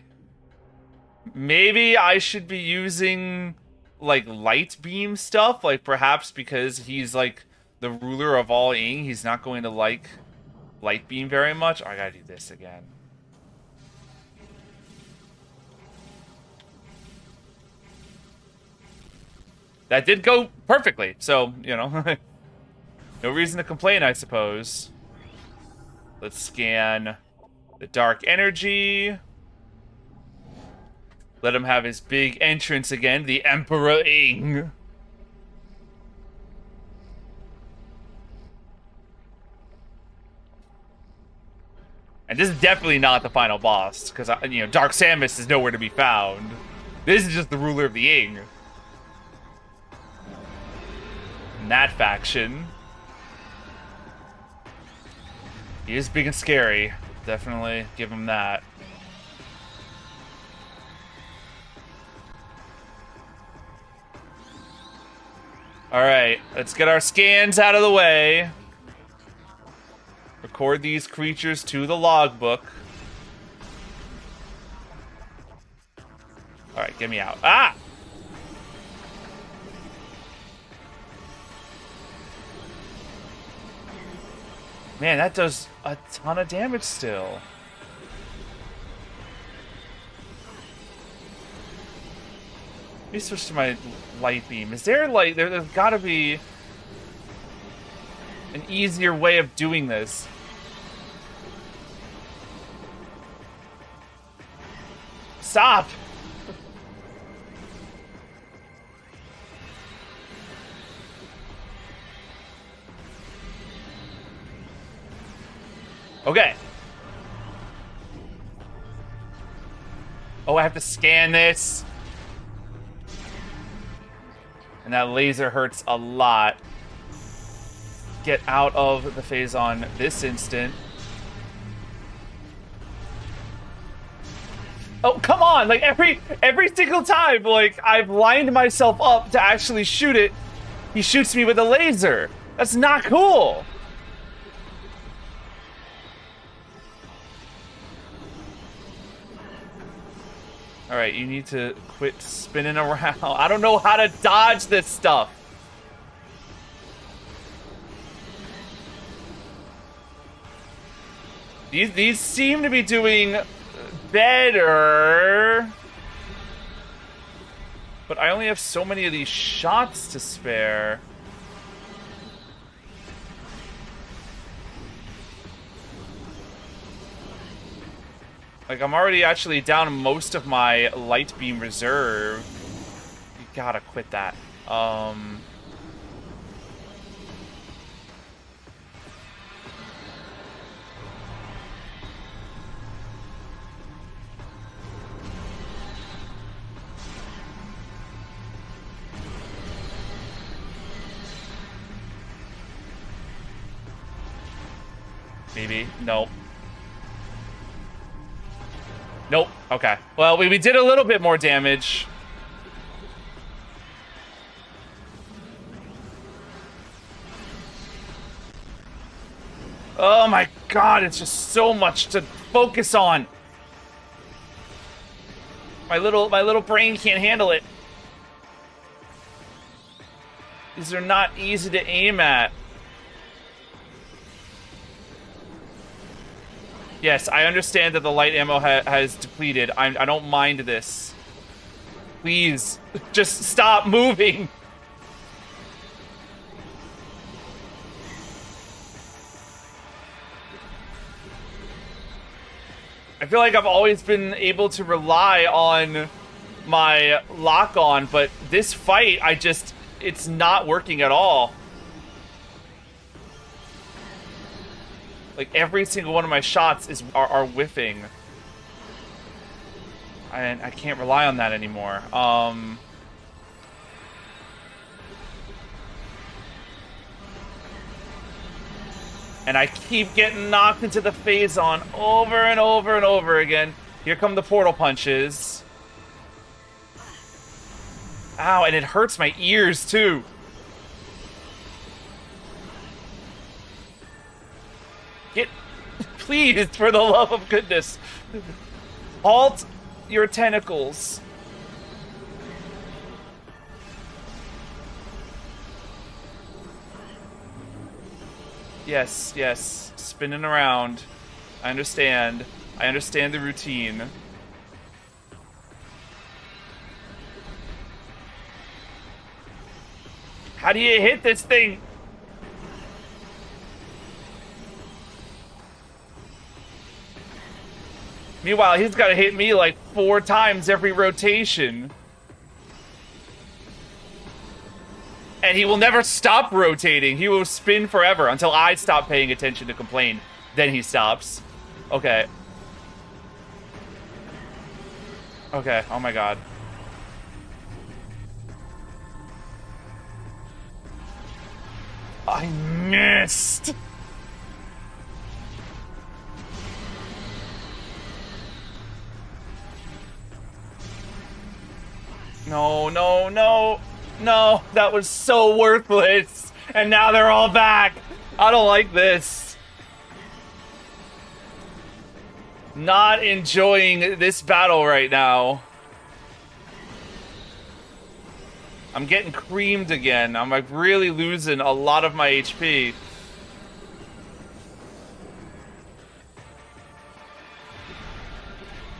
Maybe I should be using like light beam stuff, like perhaps because he's like the ruler of all Ing, he's not going to like light beam very much. Oh, I gotta do this again. That did go perfectly, so, you know, no reason to complain, I suppose. Let's scan the dark energy. Let him have his big entrance again, the Emperor Ing. And this is definitely not the final boss, because, you know, Dark Samus is nowhere to be found. This is just the ruler of the Ing. And that faction. He is big and scary. Definitely give him that. Alright, let's get our scans out of the way. Record these creatures to the logbook. Alright, get me out. Ah! Man, that does a ton of damage still. Let me switch to my light beam. Is there like there's gotta be an easier way of doing this? Stop! Okay. Oh, I have to scan this. And that laser hurts a lot. Get out of the Phazon this instant. Oh, come on! Like, every single time, like, I've lined myself up to actually shoot it, he shoots me with a laser. That's not cool! Alright, you need to quit spinning around. I don't know how to dodge this stuff. These seem to be doing better. But I only have so many of these shots to spare. Like, I'm already actually down most of my light beam reserve. You gotta quit that. Maybe. Nope. Nope. Okay. Well, we did a little bit more damage. Oh my god, it's just so much to focus on. My little brain can't handle it. These are not easy to aim at. Yes, I understand that the light ammo has depleted. I don't mind this. Please, just stop moving. I feel like I've always been able to rely on my lock-on, but this fight, it's not working at all. Like, every single one of my shots are whiffing. I can't rely on that anymore. And I keep getting knocked into the Phazon over and over and over again. Here come the portal punches. Ow, and it hurts my ears, too. Get... Please, for the love of goodness. Halt your tentacles. Yes, yes. Spinning around. I understand. I understand the routine. How do you hit this thing? Meanwhile, he's got to hit me like 4 times every rotation. And he will never stop rotating. He will spin forever until I stop paying attention to complain. Then he stops. Okay. Okay, oh my god. I missed! No, no, no. No, that was so worthless. And now they're all back. I don't like this. Not enjoying this battle right now. I'm getting creamed again. I'm like really losing a lot of my HP.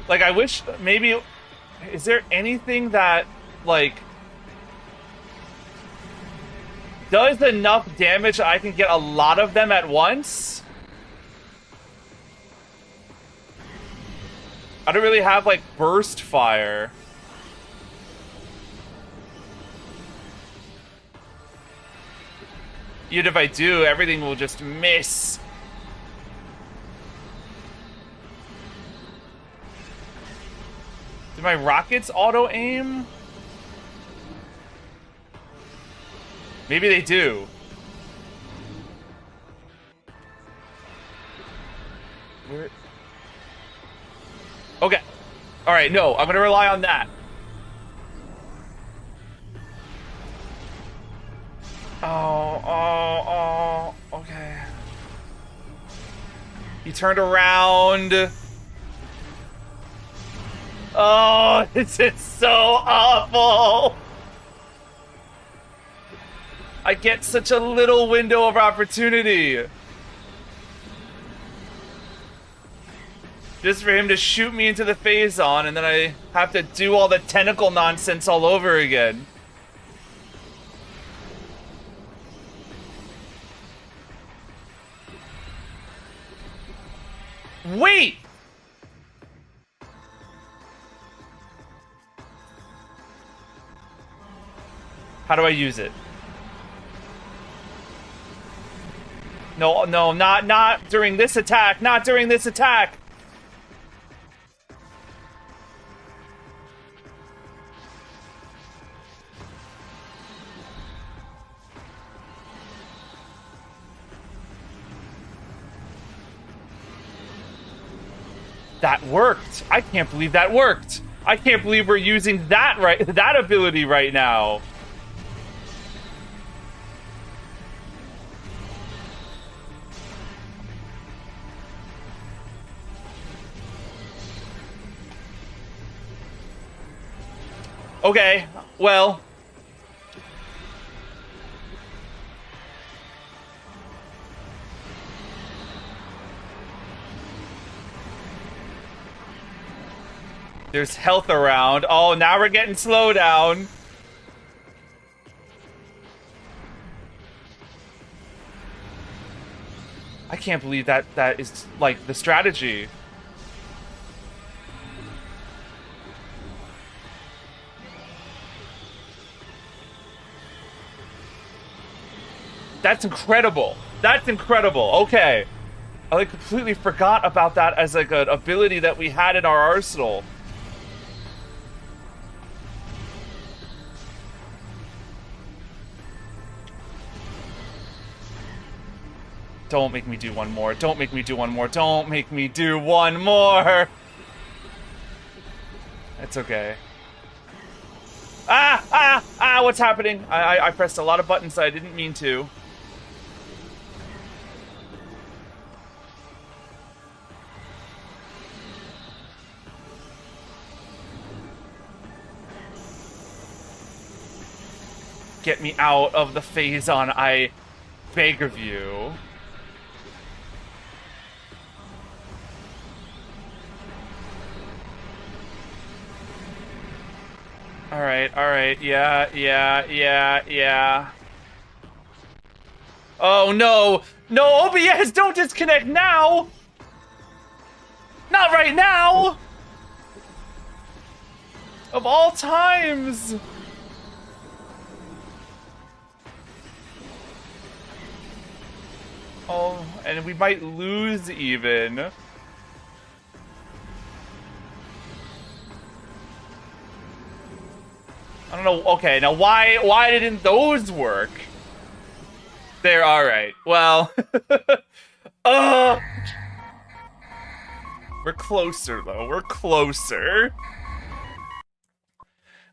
Like, I wish maybe... Is there anything that, like, does enough damage I can get a lot of them at once? I don't really have, like, burst fire. Even if I do, everything will just miss. Do my rockets auto-aim? Maybe they do. Where? Okay. All right, no, I'm gonna rely on that. Oh, okay. He turned around. Oh, this is so awful. I get such a little window of opportunity. Just for him to shoot me into the phase-on, and then I have to do all the tentacle nonsense all over again. Wait! How do I use it? No, no, not during this attack. Not during this attack. That worked. I can't believe that worked. I can't believe we're using that ability right now. Okay, well. There's health around. Oh, now we're getting slowdown. I can't believe that is, like, the strategy. That's incredible. That's incredible. Okay. I like completely forgot about that as like an ability that we had in our arsenal. Don't make me do one more. Don't make me do one more. Don't make me do one more. It's okay. What's happening? I pressed a lot of buttons that I didn't mean to. Get me out of the phase-on, I beg of you. Alright, yeah. Oh, no! No, OBS, don't disconnect now! Not right now! Of all times! Oh, and we might lose even. I don't know. Okay, now why didn't those work? There, alright. Well. We're closer, though. We're closer.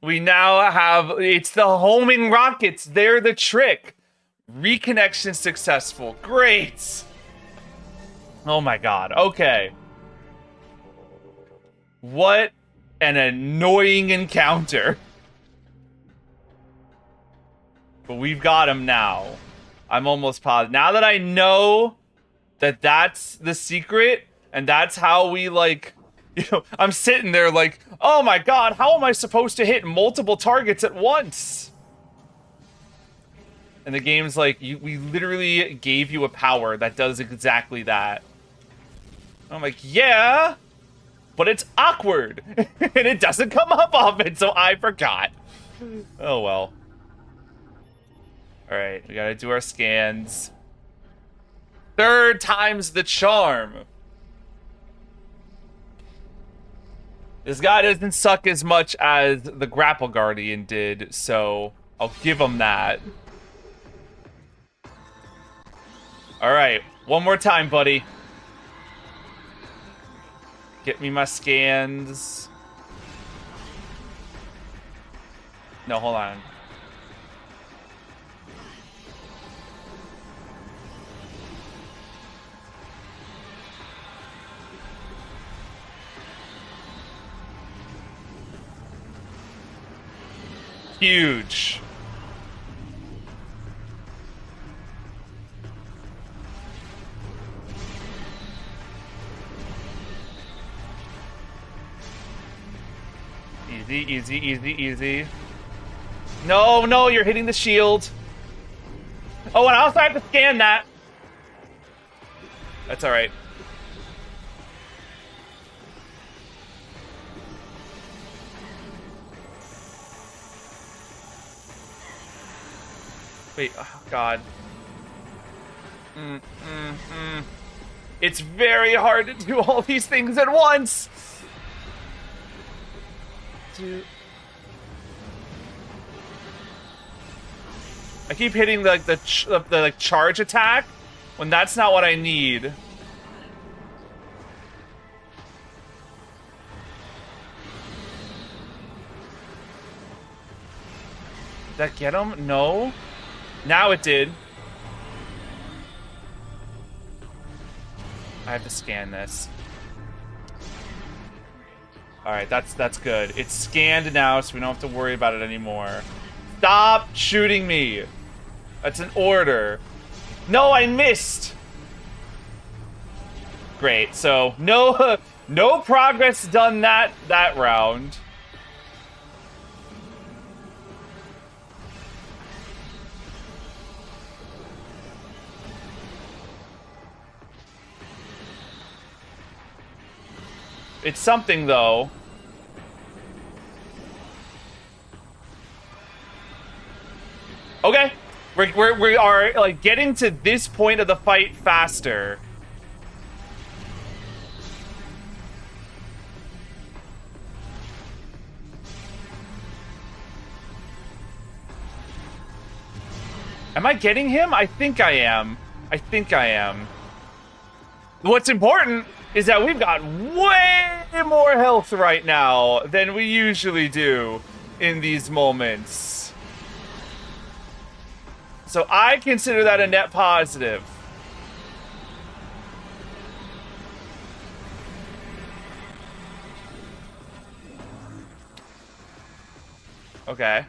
We now have... It's the homing rockets. They're the trick. Reconnection successful. Great. Oh my god. Okay. What an annoying encounter. But we've got him now. I'm almost positive. Now that I know that that's the secret, and that's how we, like, you know, I'm sitting there like, oh my god, how am I supposed to hit multiple targets at once? And the game's like, we literally gave you a power that does exactly that. I'm like, yeah, but it's awkward. And it doesn't come up often, so I forgot. Oh well. Alright, we gotta do our scans. Third time's the charm. This guy doesn't suck as much as the Grapple Guardian did, so I'll give him that. All right, one more time, buddy. Get me my scans. No, hold on. Huge. Easy, easy, easy, easy. No, no, you're hitting the shield. Oh, and I also have to scan that. That's all right. Wait, oh God. It's very hard to do all these things at once. I keep hitting like the like charge attack when that's not what I need. Did that get him? No. Now it did. I have to scan this. Alright, that's good. It's scanned now, so we don't have to worry about it anymore. Stop shooting me! That's an order. No, I missed! Great, so no no progress done that round. It's something, though. Okay. We are, like, getting to this point of the fight faster. Am I getting him? I think I am. I think I am. What's important is that we've got way more health right now than we usually do in these moments. So I consider that a net positive. Okay.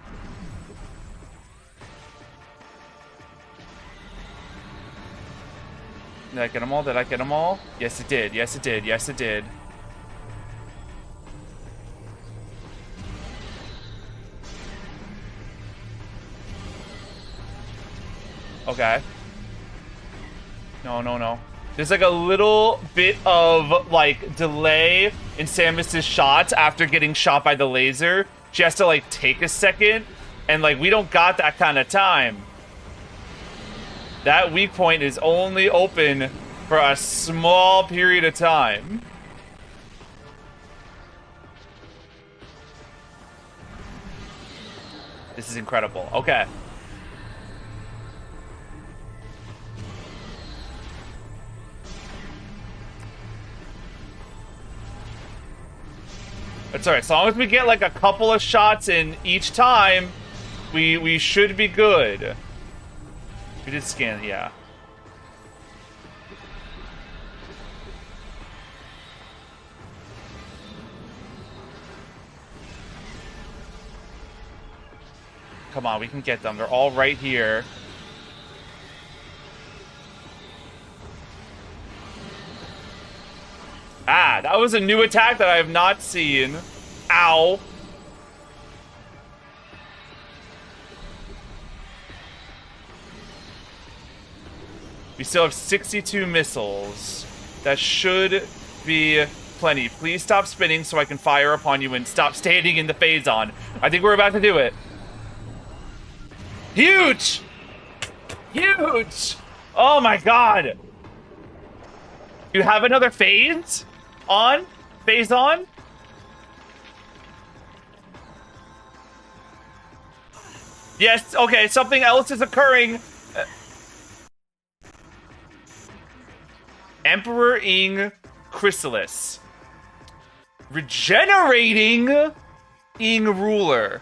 Did I get them all? Did I get them all? Yes, it did. Yes, it did. Yes, it did. Okay. No, no, no. There's like a little bit of like delay in Samus's shots after getting shot by the laser. She has to like take a second, and like we don't got that kind of time. That weak point is only open for a small period of time. This is incredible. Okay. That's alright. As long as we get like a couple of shots in each time, we should be good. We did scan, yeah. Come on, we can get them. They're all right here. Ah, that was a new attack that I have not seen. Ow. We still have 62 missiles. That should be plenty. Please stop spinning so I can fire upon you and stop standing in the phase-on. I think we're about to do it. Huge! Huge! Oh my god! You have another phase? On? Phase on? Yes, okay, something else is occurring. Emperor ing Chrysalis. Regenerating ing Ruler.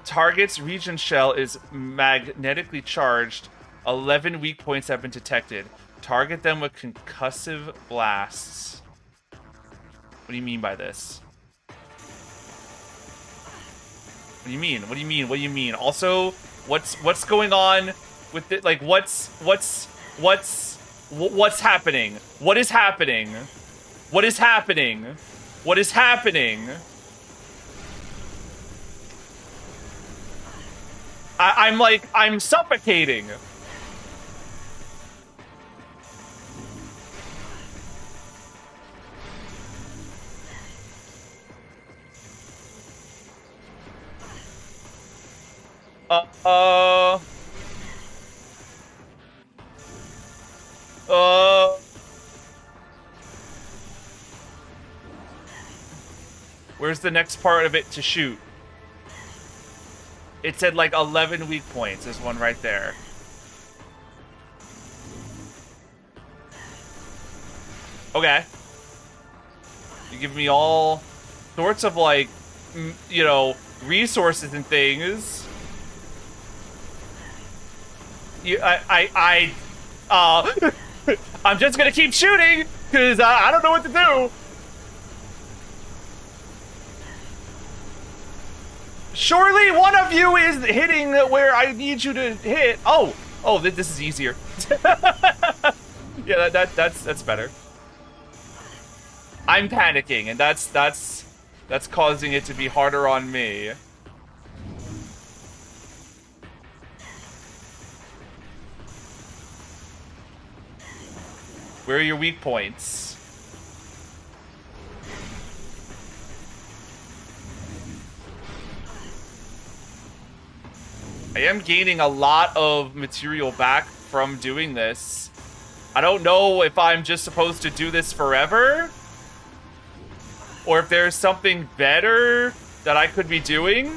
Target's region shell is magnetically charged. 11 weak points have been detected. Target them with concussive blasts. What do you mean by this? What do you mean? What do you mean? What do you mean? Also, what's going on with it? Like, what's happening? What is happening? What is happening? What is happening? I'm suffocating. Where's the next part of it to shoot? It said like 11 weak points. There's one right there. Okay. You give me all sorts of like, you know, resources and things. I'm just gonna keep shooting because I don't know what to do. Surely one of you is hitting where I need you to hit. Oh, this is easier. Yeah, that's better. I'm panicking, and that's causing it to be harder on me. Where are your weak points? I am gaining a lot of material back from doing this. I don't know if I'm just supposed to do this forever, or if there's something better that I could be doing.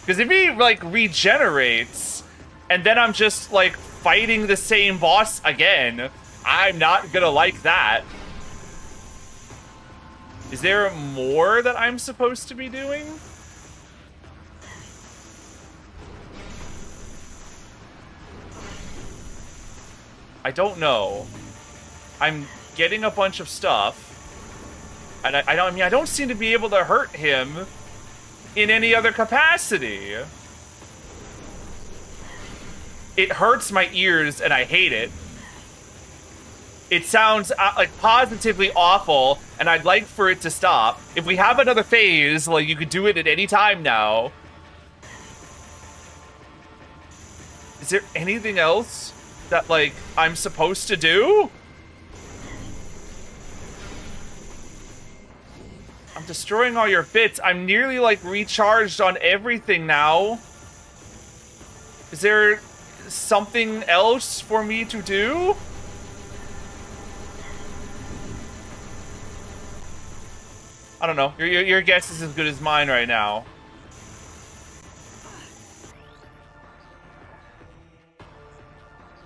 Because if he, like, regenerates, and then I'm just, like, fighting the same boss again, I'm not gonna like that. Is there more that I'm supposed to be doing? I don't know. I'm getting a bunch of stuff. And I don't seem to be able to hurt him in any other capacity. It hurts my ears and I hate it. It sounds like positively awful, and I'd like for it to stop. If we have another phase, like, you could do it at any time now. Is there anything else that, like, I'm supposed to do? I'm destroying all your bits. I'm nearly, like, recharged on everything now. Is there something else for me to do? I don't know. Your guess is as good as mine right now.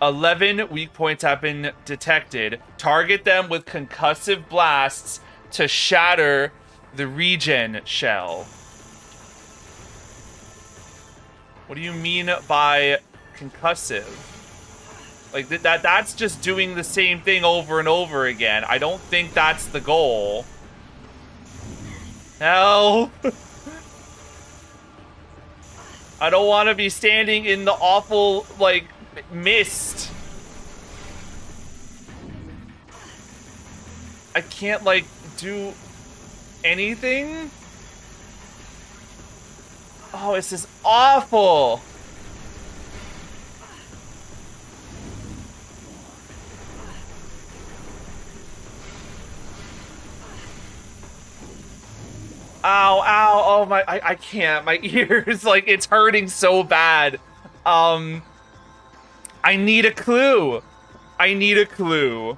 "11 weak points have been detected. Target them with concussive blasts to shatter the regen shell." What do you mean by concussive? Like, that's just doing the same thing over and over again. I don't think that's the goal. Help! I don't want to be standing in the awful, like, mist. I can't, like, do anything? Oh, this is awful! Ow, ow, oh my, I can't, my ears, like, it's hurting so bad. I need a clue. I need a clue.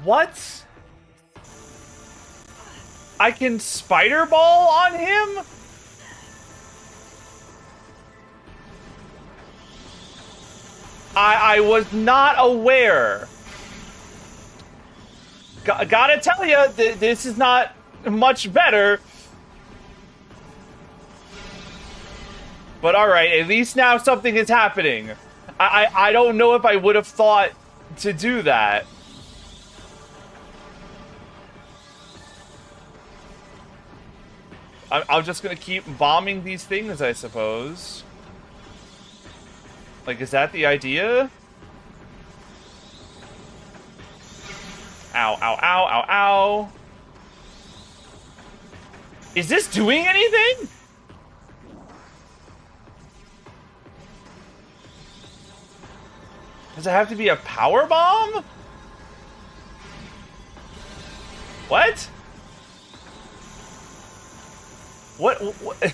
What? I can spider ball on him? I was not aware. Gotta tell you, this is not much better. But alright, at least now something is happening. I don't know if I would have thought to do that. I'm just gonna keep bombing these things, I suppose. Like, is that the idea? Ow, ow, ow, ow, ow. Is this doing anything? Does it have to be a power bomb? What? What?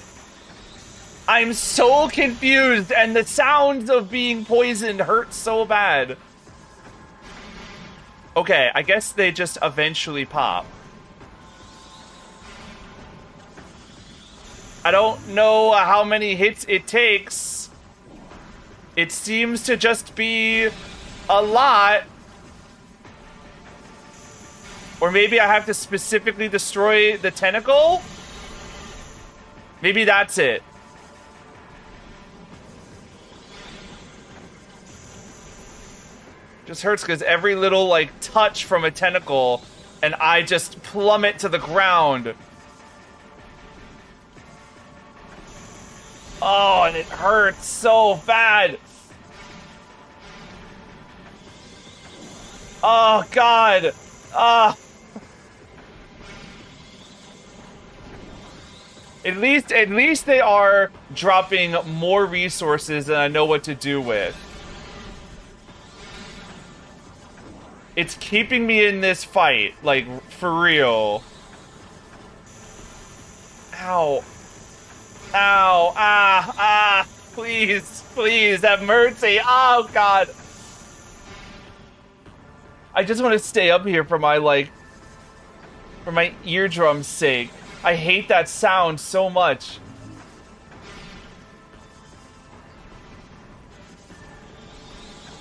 I'm so confused, and the sounds of being poisoned hurt so bad. Okay, I guess they just eventually pop. I don't know how many hits it takes. It seems to just be a lot. Or maybe I have to specifically destroy the tentacle? Maybe that's it. Just hurts because every little, like, touch from a tentacle and I just plummet to the ground. Oh, and it hurts so bad. Oh, God. At least they are dropping more resources than I know what to do with. It's keeping me in this fight, like, for real. Ow. Ow. Ah. Please, please, have mercy. Oh, God. I just want to stay up here for my, like, for my eardrum's sake. I hate that sound so much.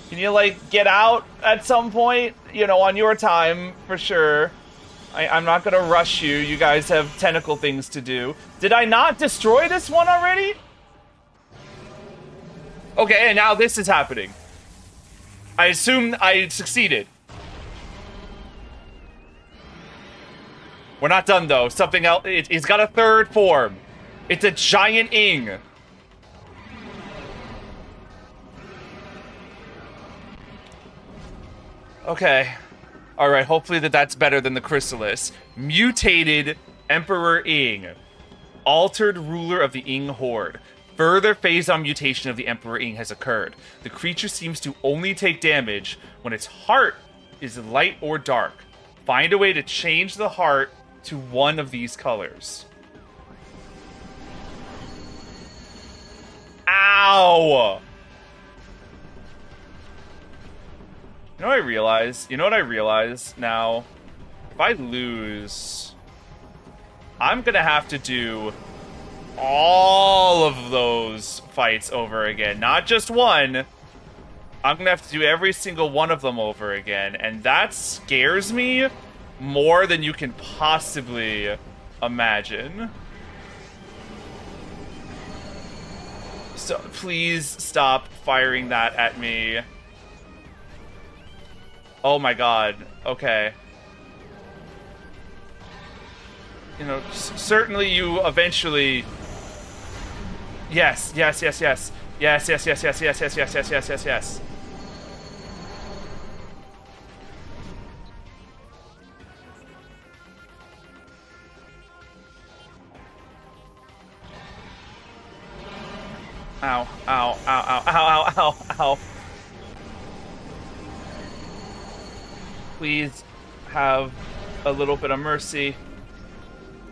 Can you, like, get out at some point? You know, on your time, for sure. I'm not gonna rush you. You guys have tentacle things to do. Did I not destroy this one already? Okay, and now this is happening. I assume I succeeded. We're not done, though. Something else. It's got a third form. It's a giant ing. Okay. Alright, hopefully that's better than the Chrysalis. Mutated Emperor Ing. Altered ruler of the Ing Horde. Further phase-on mutation of the Emperor Ing has occurred. The creature seems to only take damage when its heart is light or dark. Find a way to change the heart to one of these colors. Ow! You know what I realize now? If I lose, I'm gonna have to do all of those fights over again. Not just one. I'm gonna have to do every single one of them over again. And that scares me more than you can possibly imagine. So please stop firing that at me. Oh my God. Okay. You know, certainly you eventually... Yes. Yes. Ow, ow, ow, ow, ow, ow, ow. Please have a little bit of mercy.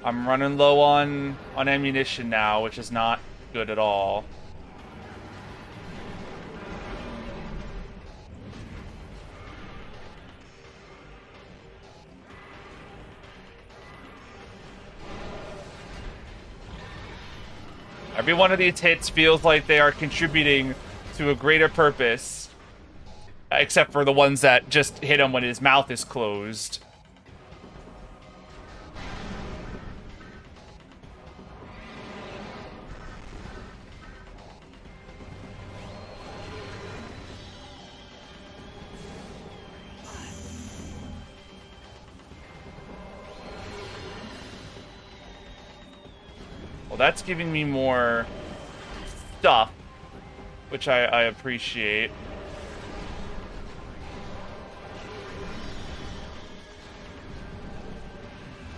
I'm running low on ammunition now, which is not good at all. Every one of these hits feels like they are contributing to a greater purpose. Except for the ones that just hit him when his mouth is closed. Well, that's giving me more stuff, which I appreciate.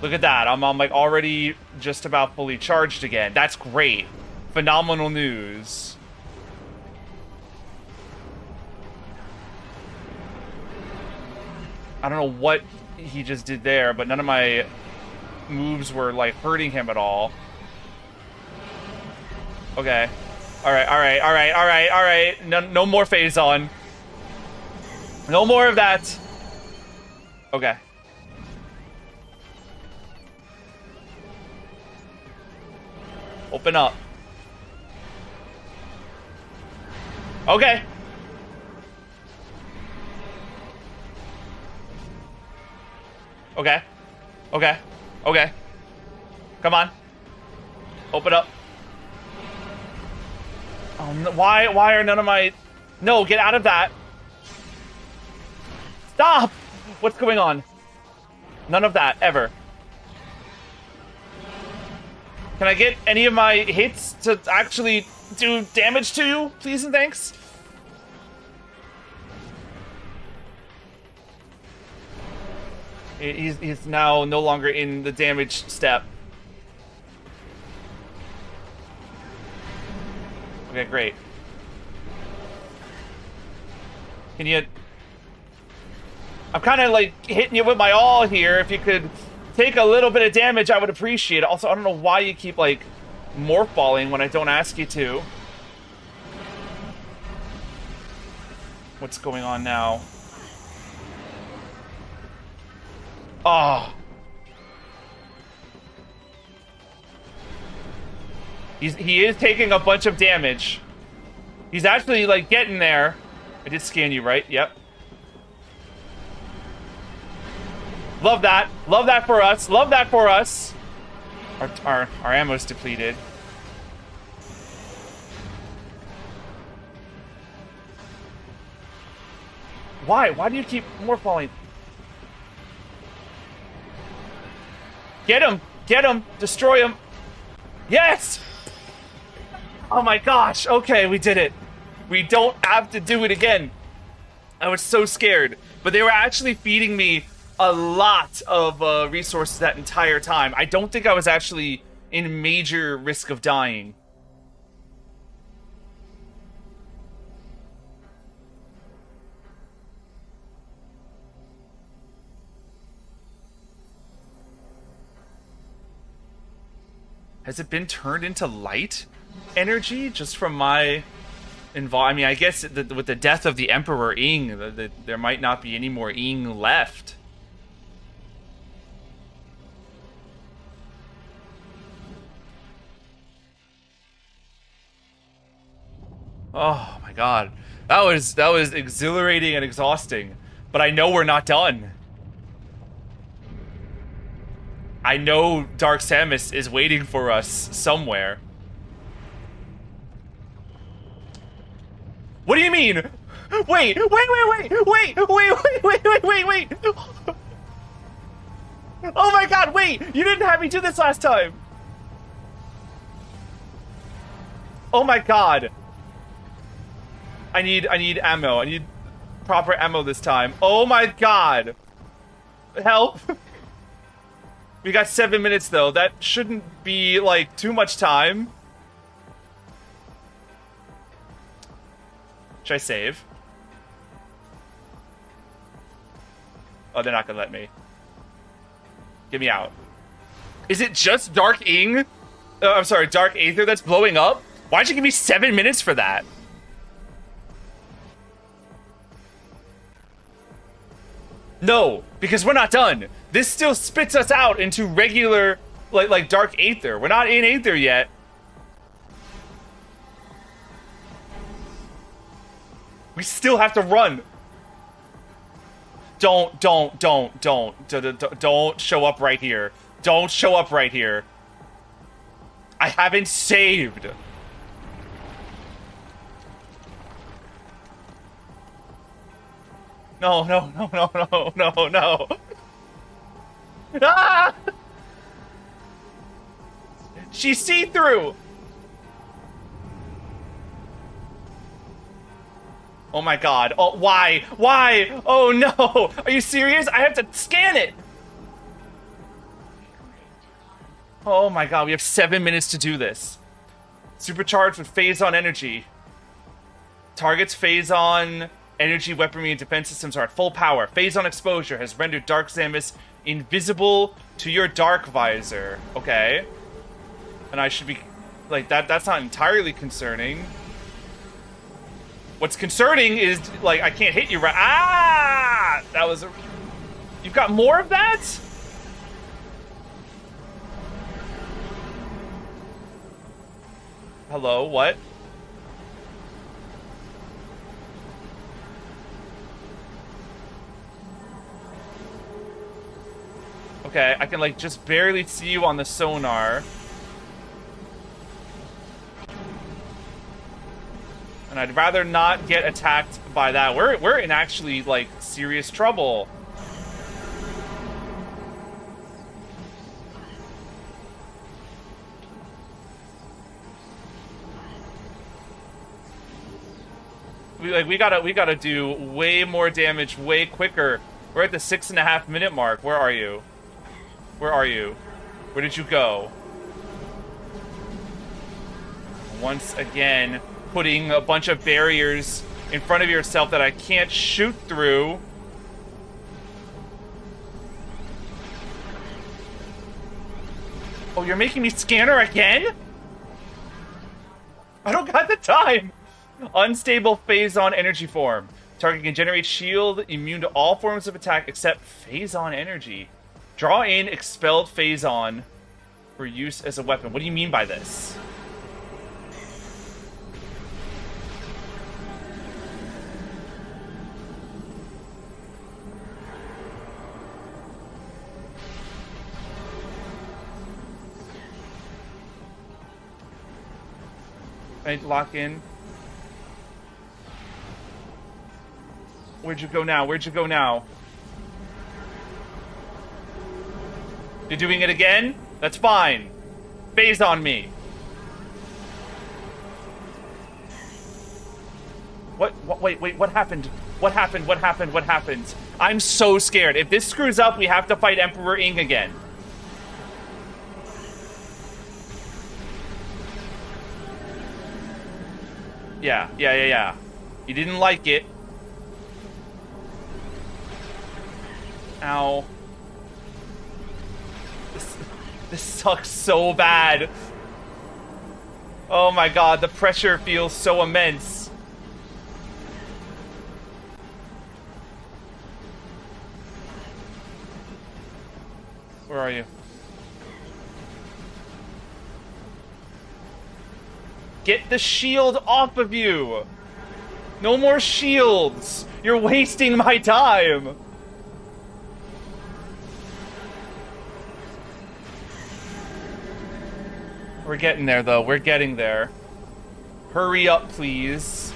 Look at that. I'm like already just about fully charged again. That's great. Phenomenal news. I don't know what he just did there, but none of my moves were like hurting him at all. Okay. Alright. No more phase on. No more of that. Okay. Open up. Okay. Okay. Come on. Open up. Oh, no, why are none of my... No, get out of that. Stop! What's going on? None of that, ever. Can I get any of my hits to actually do damage to you, please and thanks? He's now no longer in the damage step. Okay, great. Can you... I'm kind of like hitting you with my all here. If you could take a little bit of damage, I would appreciate it. Also, I don't know why you keep like morph balling when I don't ask you to. What's going on now? Oh. He is taking a bunch of damage. He's actually like getting there. I did scan you, right? Yep. Love that. Love that for us. Love that for us. Our ammo's depleted. Why? Why do you keep more falling? Get him! Get him! Destroy him! Yes! Oh my gosh! Okay, we did it. We don't have to do it again. I was so scared. But they were actually feeding me a lot of resources that entire time. I don't think I was actually in major risk of dying. Has it been turned into light energy just from my I mean, I guess with the death of the Emperor Ing, there might not be any more Ing left. Oh my god. That was exhilarating and exhausting. But I know we're not done. I know Dark Samus is waiting for us somewhere. What do you mean? Wait. Oh my god, wait! You didn't have me do this last time! Oh my god. I need ammo. I need proper ammo this time. Oh my god. Help. We got 7 minutes though. That shouldn't be like too much time. Should I save? Oh, they're not gonna let me. Get me out. Is it just Dark Ing? I'm sorry, Dark Aether that's blowing up? Why'd you give me 7 minutes for that? No, because we're not done. This still spits us out into regular, like Dark Aether. We're not in Aether yet. We still have to run. Don't show up right here. Don't show up right here. I haven't saved. No. Ah! She's see-through. Oh my god. Oh, why? Why? Oh no. Are you serious? I have to scan it. Oh my god, we have 7 minutes to do this. Supercharged with phase-on energy. Target's phase-on energy, weaponry, and defense systems are at full power. Phase-on exposure has rendered Dark Samus invisible to your dark visor. Okay. And I should be... like, that's not entirely concerning. What's concerning is, like, I can't hit you right... Ah! That was a... You've got more of that? Hello, what? Okay, I can, like, just barely see you on the sonar. And I'd rather not get attacked by that. We're in actually, like, serious trouble. We gotta do way more damage way quicker. We're at the 6.5 minute mark. Where are you? Where are you? Where did you go? Once again, putting a bunch of barriers in front of yourself that I can't shoot through. Oh, you're making me scan her again? I don't got the time. Unstable phase-on energy form. Target can generate shield immune to all forms of attack except phase-on energy. Draw in expelled phase-on for use as a weapon. What do you mean by this? Right, lock in. Where'd you go now? Where'd you go now? You're doing it again? That's fine. Phase on me. What? Wait, what happened? What happened? What happened? What happened? I'm so scared. If this screws up, we have to fight Emperor Ing again. Yeah. You didn't like it. Ow. This sucks so bad. Oh my god, the pressure feels so immense. Where are you? Get the shield off of you! No more shields! You're wasting my time! We're getting there, though. We're getting there. Hurry up, please.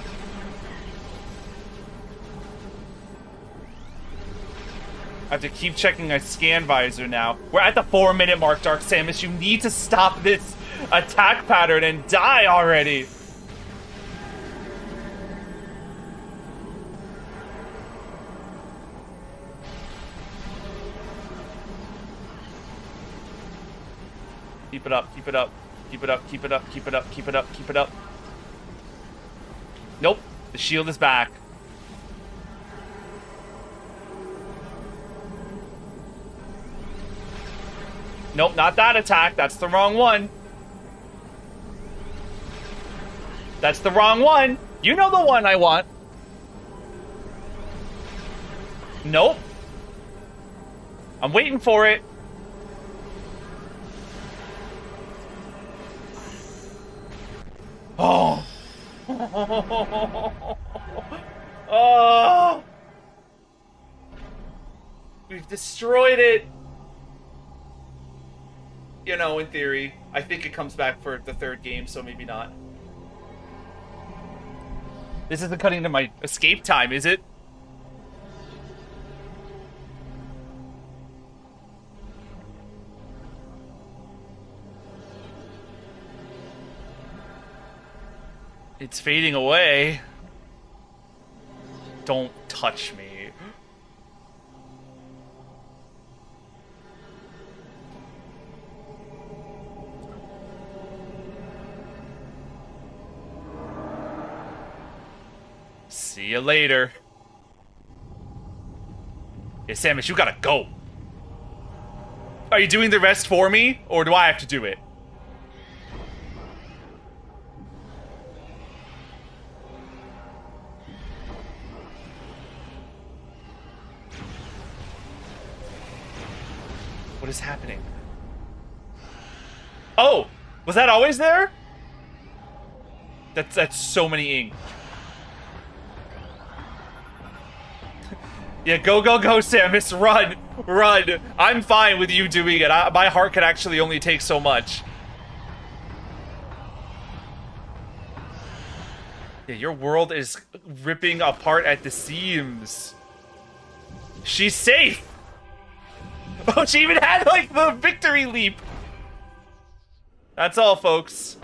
I have to keep checking my scan visor now. We're at the 4 minute mark, Dark Samus. You need to stop this attack pattern and die already. Keep it up, keep it up. Keep it up, keep it up, keep it up, keep it up, keep it up. Nope, the shield is back. Nope, not that attack. That's the wrong one. That's the wrong one. You know the one I want. Nope. I'm waiting for it. Oh. Oh! We've destroyed it! You know, in theory. I think it comes back for the third game, so maybe not. This isn't cutting into my escape time, is it? It's fading away. Don't touch me. See you later. Hey, Samus, you gotta go. Are you doing the rest for me, or do I have to do it? What is happening? Oh! Was that always there? That's so many ink. Yeah, go, Samus, run, run. I'm fine with you doing it. My heart can actually only take so much. Yeah, your world is ripping apart at the seams. She's safe. Oh, she even had, like, the victory leap. That's all, folks.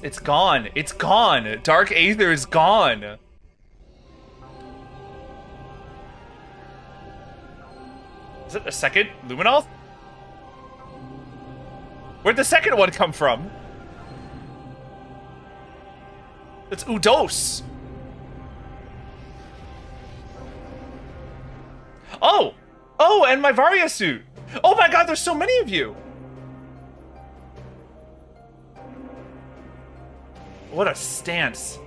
It's gone. It's gone. Dark Aether is gone. Is it a second Luminoth? Where'd the second one come from? It's Udos. Oh! Oh, and my Varia suit. Oh my god, there's so many of you. What a stance.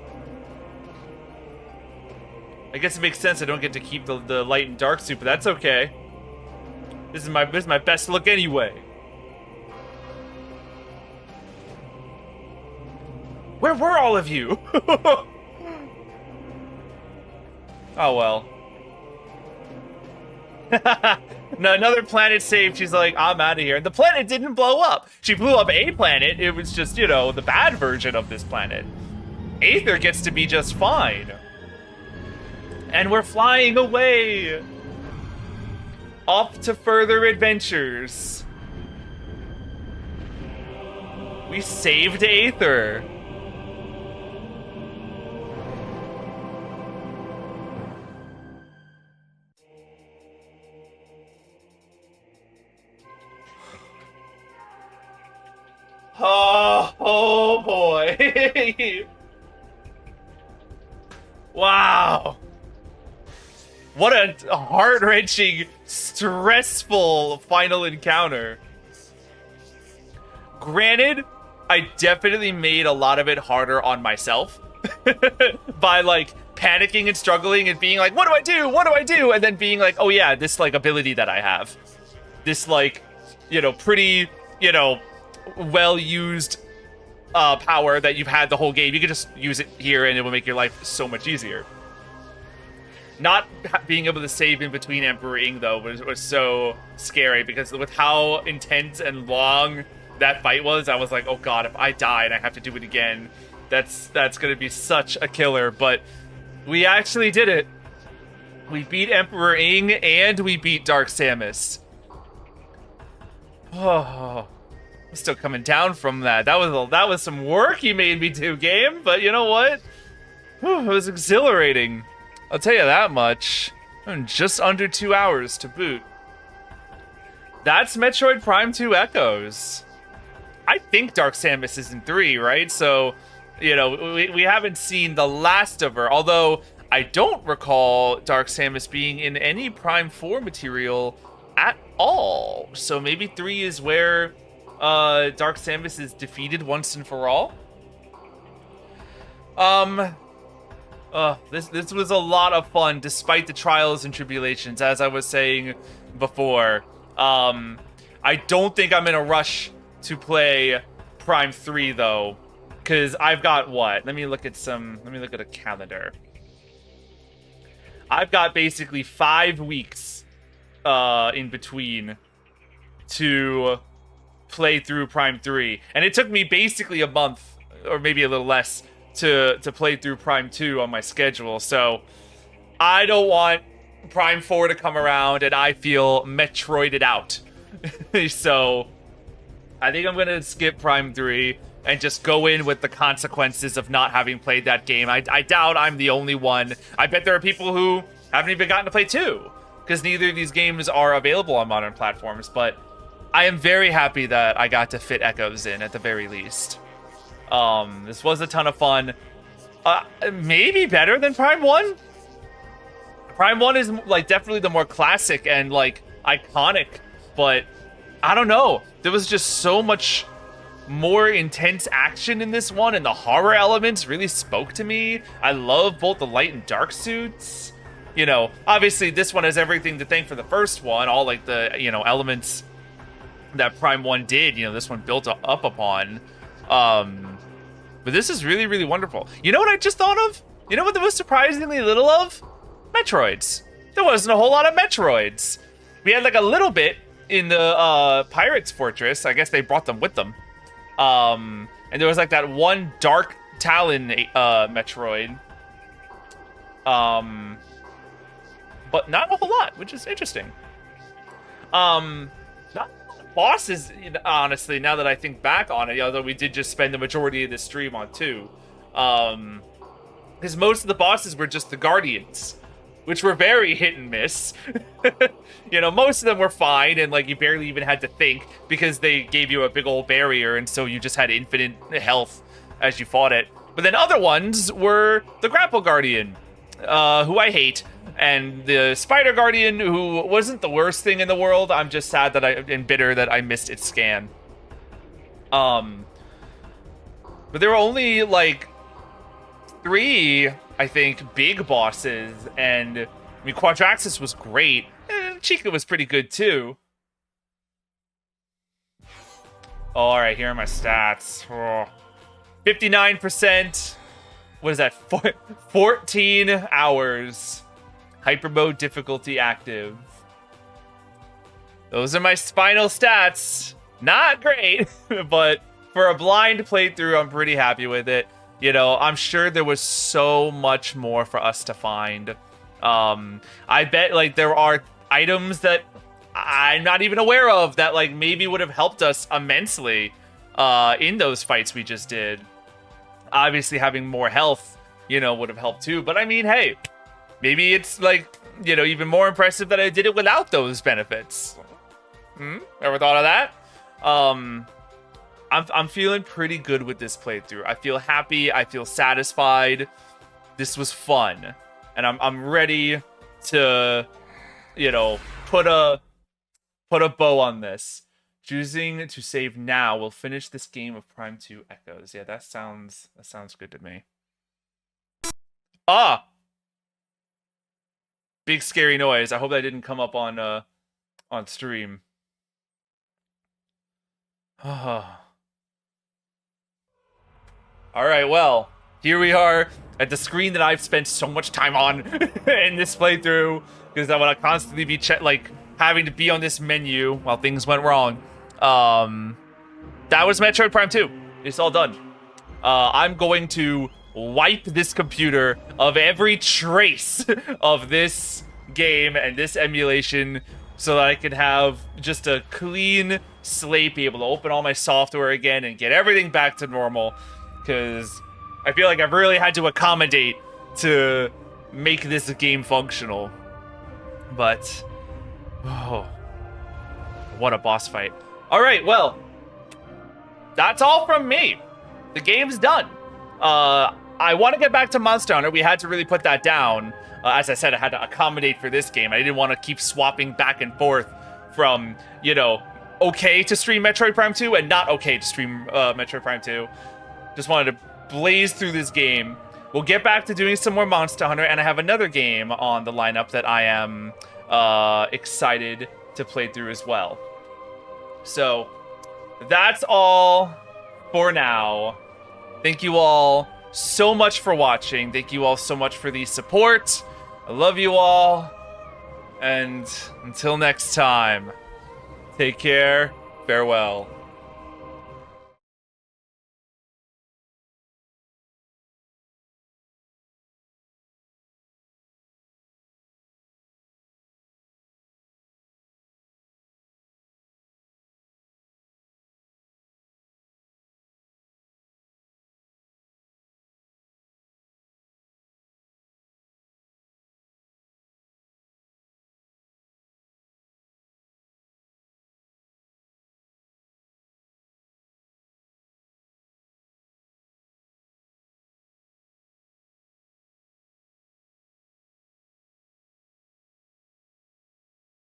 I guess it makes sense I don't get to keep the light and dark suit, but that's okay. This is my best look anyway. Where were all of you? Oh well. No, another planet saved. She's like, I'm out of here. And the planet didn't blow up. She blew up a planet. It was just, you know, the bad version of this planet. Aether gets to be just fine. And we're flying away. Off to further adventures. We saved Aether. Oh boy. Wow. What a heart-wrenching, stressful final encounter. Granted, I definitely made a lot of it harder on myself by like panicking and struggling and being like, what do I do? What do I do? And then being like, oh yeah, this like ability that I have. This like, you know, pretty, you know, well-used power that you've had the whole game. You can just use it here and it will make your life so much easier. Not being able to save in between Emperor Ing, though, was so scary, because with how intense and long that fight was, I was like, oh god, if I die and I have to do it again, that's going to be such a killer. But we actually did it. We beat Emperor Ing, and we beat Dark Samus. Oh, I'm still coming down from that. That was some work you made me do, game. But you know what? Whew, it was exhilarating. I'll tell you that much. Just under 2 hours to boot. That's Metroid Prime 2 Echoes. I think Dark Samus is in 3, right? So, you know, we haven't seen the last of her. Although, I don't recall Dark Samus being in any Prime 4 material at all. So maybe 3 is where Dark Samus is defeated once and for all. This was a lot of fun, despite the trials and tribulations, as I was saying before. I don't think I'm in a rush to play Prime 3 though, because I've got what? Let me look at a calendar. I've got basically 5 weeks in between to play through Prime 3, and it took me basically a month or maybe a little less to play through Prime 2 on my schedule. So I don't want Prime 4 to come around and I feel Metroided out. So I think I'm gonna skip Prime 3 and just go in with the consequences of not having played that game. I doubt I'm the only one. I bet there are people who haven't even gotten to play 2, because neither of these games are available on modern platforms, but I am very happy that I got to fit Echoes in at the very least. This was a ton of fun. Maybe better than Prime 1? Prime 1 is like definitely the more classic and like iconic, but I don't know. There was just so much more intense action in this one, and the horror elements really spoke to me. I love both the light and dark suits. You know, obviously this one has everything to thank for the first one, all like the, you know, elements that Prime 1 did, you know, this one built up upon. But this is really, really wonderful. You know what I just thought of? You know what there was surprisingly little of? Metroids. There wasn't a whole lot of Metroids. We had like a little bit in the Pirates Fortress. I guess they brought them with them. And there was like that one Dark Talon Metroid. But not a whole lot, which is interesting. Not bosses, honestly, now that I think back on it, although we did just spend the majority of this stream on 2. Because most of the bosses were just the Guardians, which were very hit and miss. You know, most of them were fine, and like you barely even had to think, because they gave you a big old barrier, and so you just had infinite health as you fought it. But then other ones were the Grapple Guardian, who I hate, and the Spider Guardian, who wasn't the worst thing in the world. I'm just sad that and bitter that I missed its scan. But there were only like 3, I think, big bosses, and I mean, Quadraxis was great, and Chica was pretty good too. All right, here are my stats. 59%. What is that? 14 hours. Hyper mode difficulty active. Those are my final stats. Not great, but for a blind playthrough, I'm pretty happy with it. You know, I'm sure there was so much more for us to find. I bet like there are items that I'm not even aware of that like maybe would have helped us immensely in those fights we just did. Obviously having more health, you know, would have helped too. But I mean, hey, maybe it's like, you know, even more impressive that I did it without those benefits. Ever thought of that? I'm feeling pretty good with this playthrough. I feel happy. I feel satisfied. This was fun, and I'm ready to, you know, put a bow on this. Choosing to save now will finish this game of Prime 2 Echoes. Yeah, that sounds good to me. Ah. Big scary noise. I hope that didn't come up on stream. All right, well, here we are at the screen that I've spent so much time on in this playthrough, because I want to constantly be having to be on this menu while things went wrong. That was Metroid Prime 2. It's all done. I'm going to wipe this computer of every trace of this game and this emulation so that I can have just a clean slate, be able to open all my software again and get everything back to normal, because I feel like I've really had to accommodate to make this game functional. But oh, what a boss fight. All right, well, that's all from me. The game's done. I want to get back to Monster Hunter. We had to really put that down. As I said, I had to accommodate for this game. I didn't want to keep swapping back and forth from, you know, okay to stream Metroid Prime 2 and not okay to stream Metroid Prime 2. Just wanted to blaze through this game. we'll get back to doing some more Monster Hunter, and I have another game on the lineup that I am excited to play through as well. So that's all for now. Thank you all so much for watching. Thank you all so much for the support. I love you all. And until next time, take care. Farewell.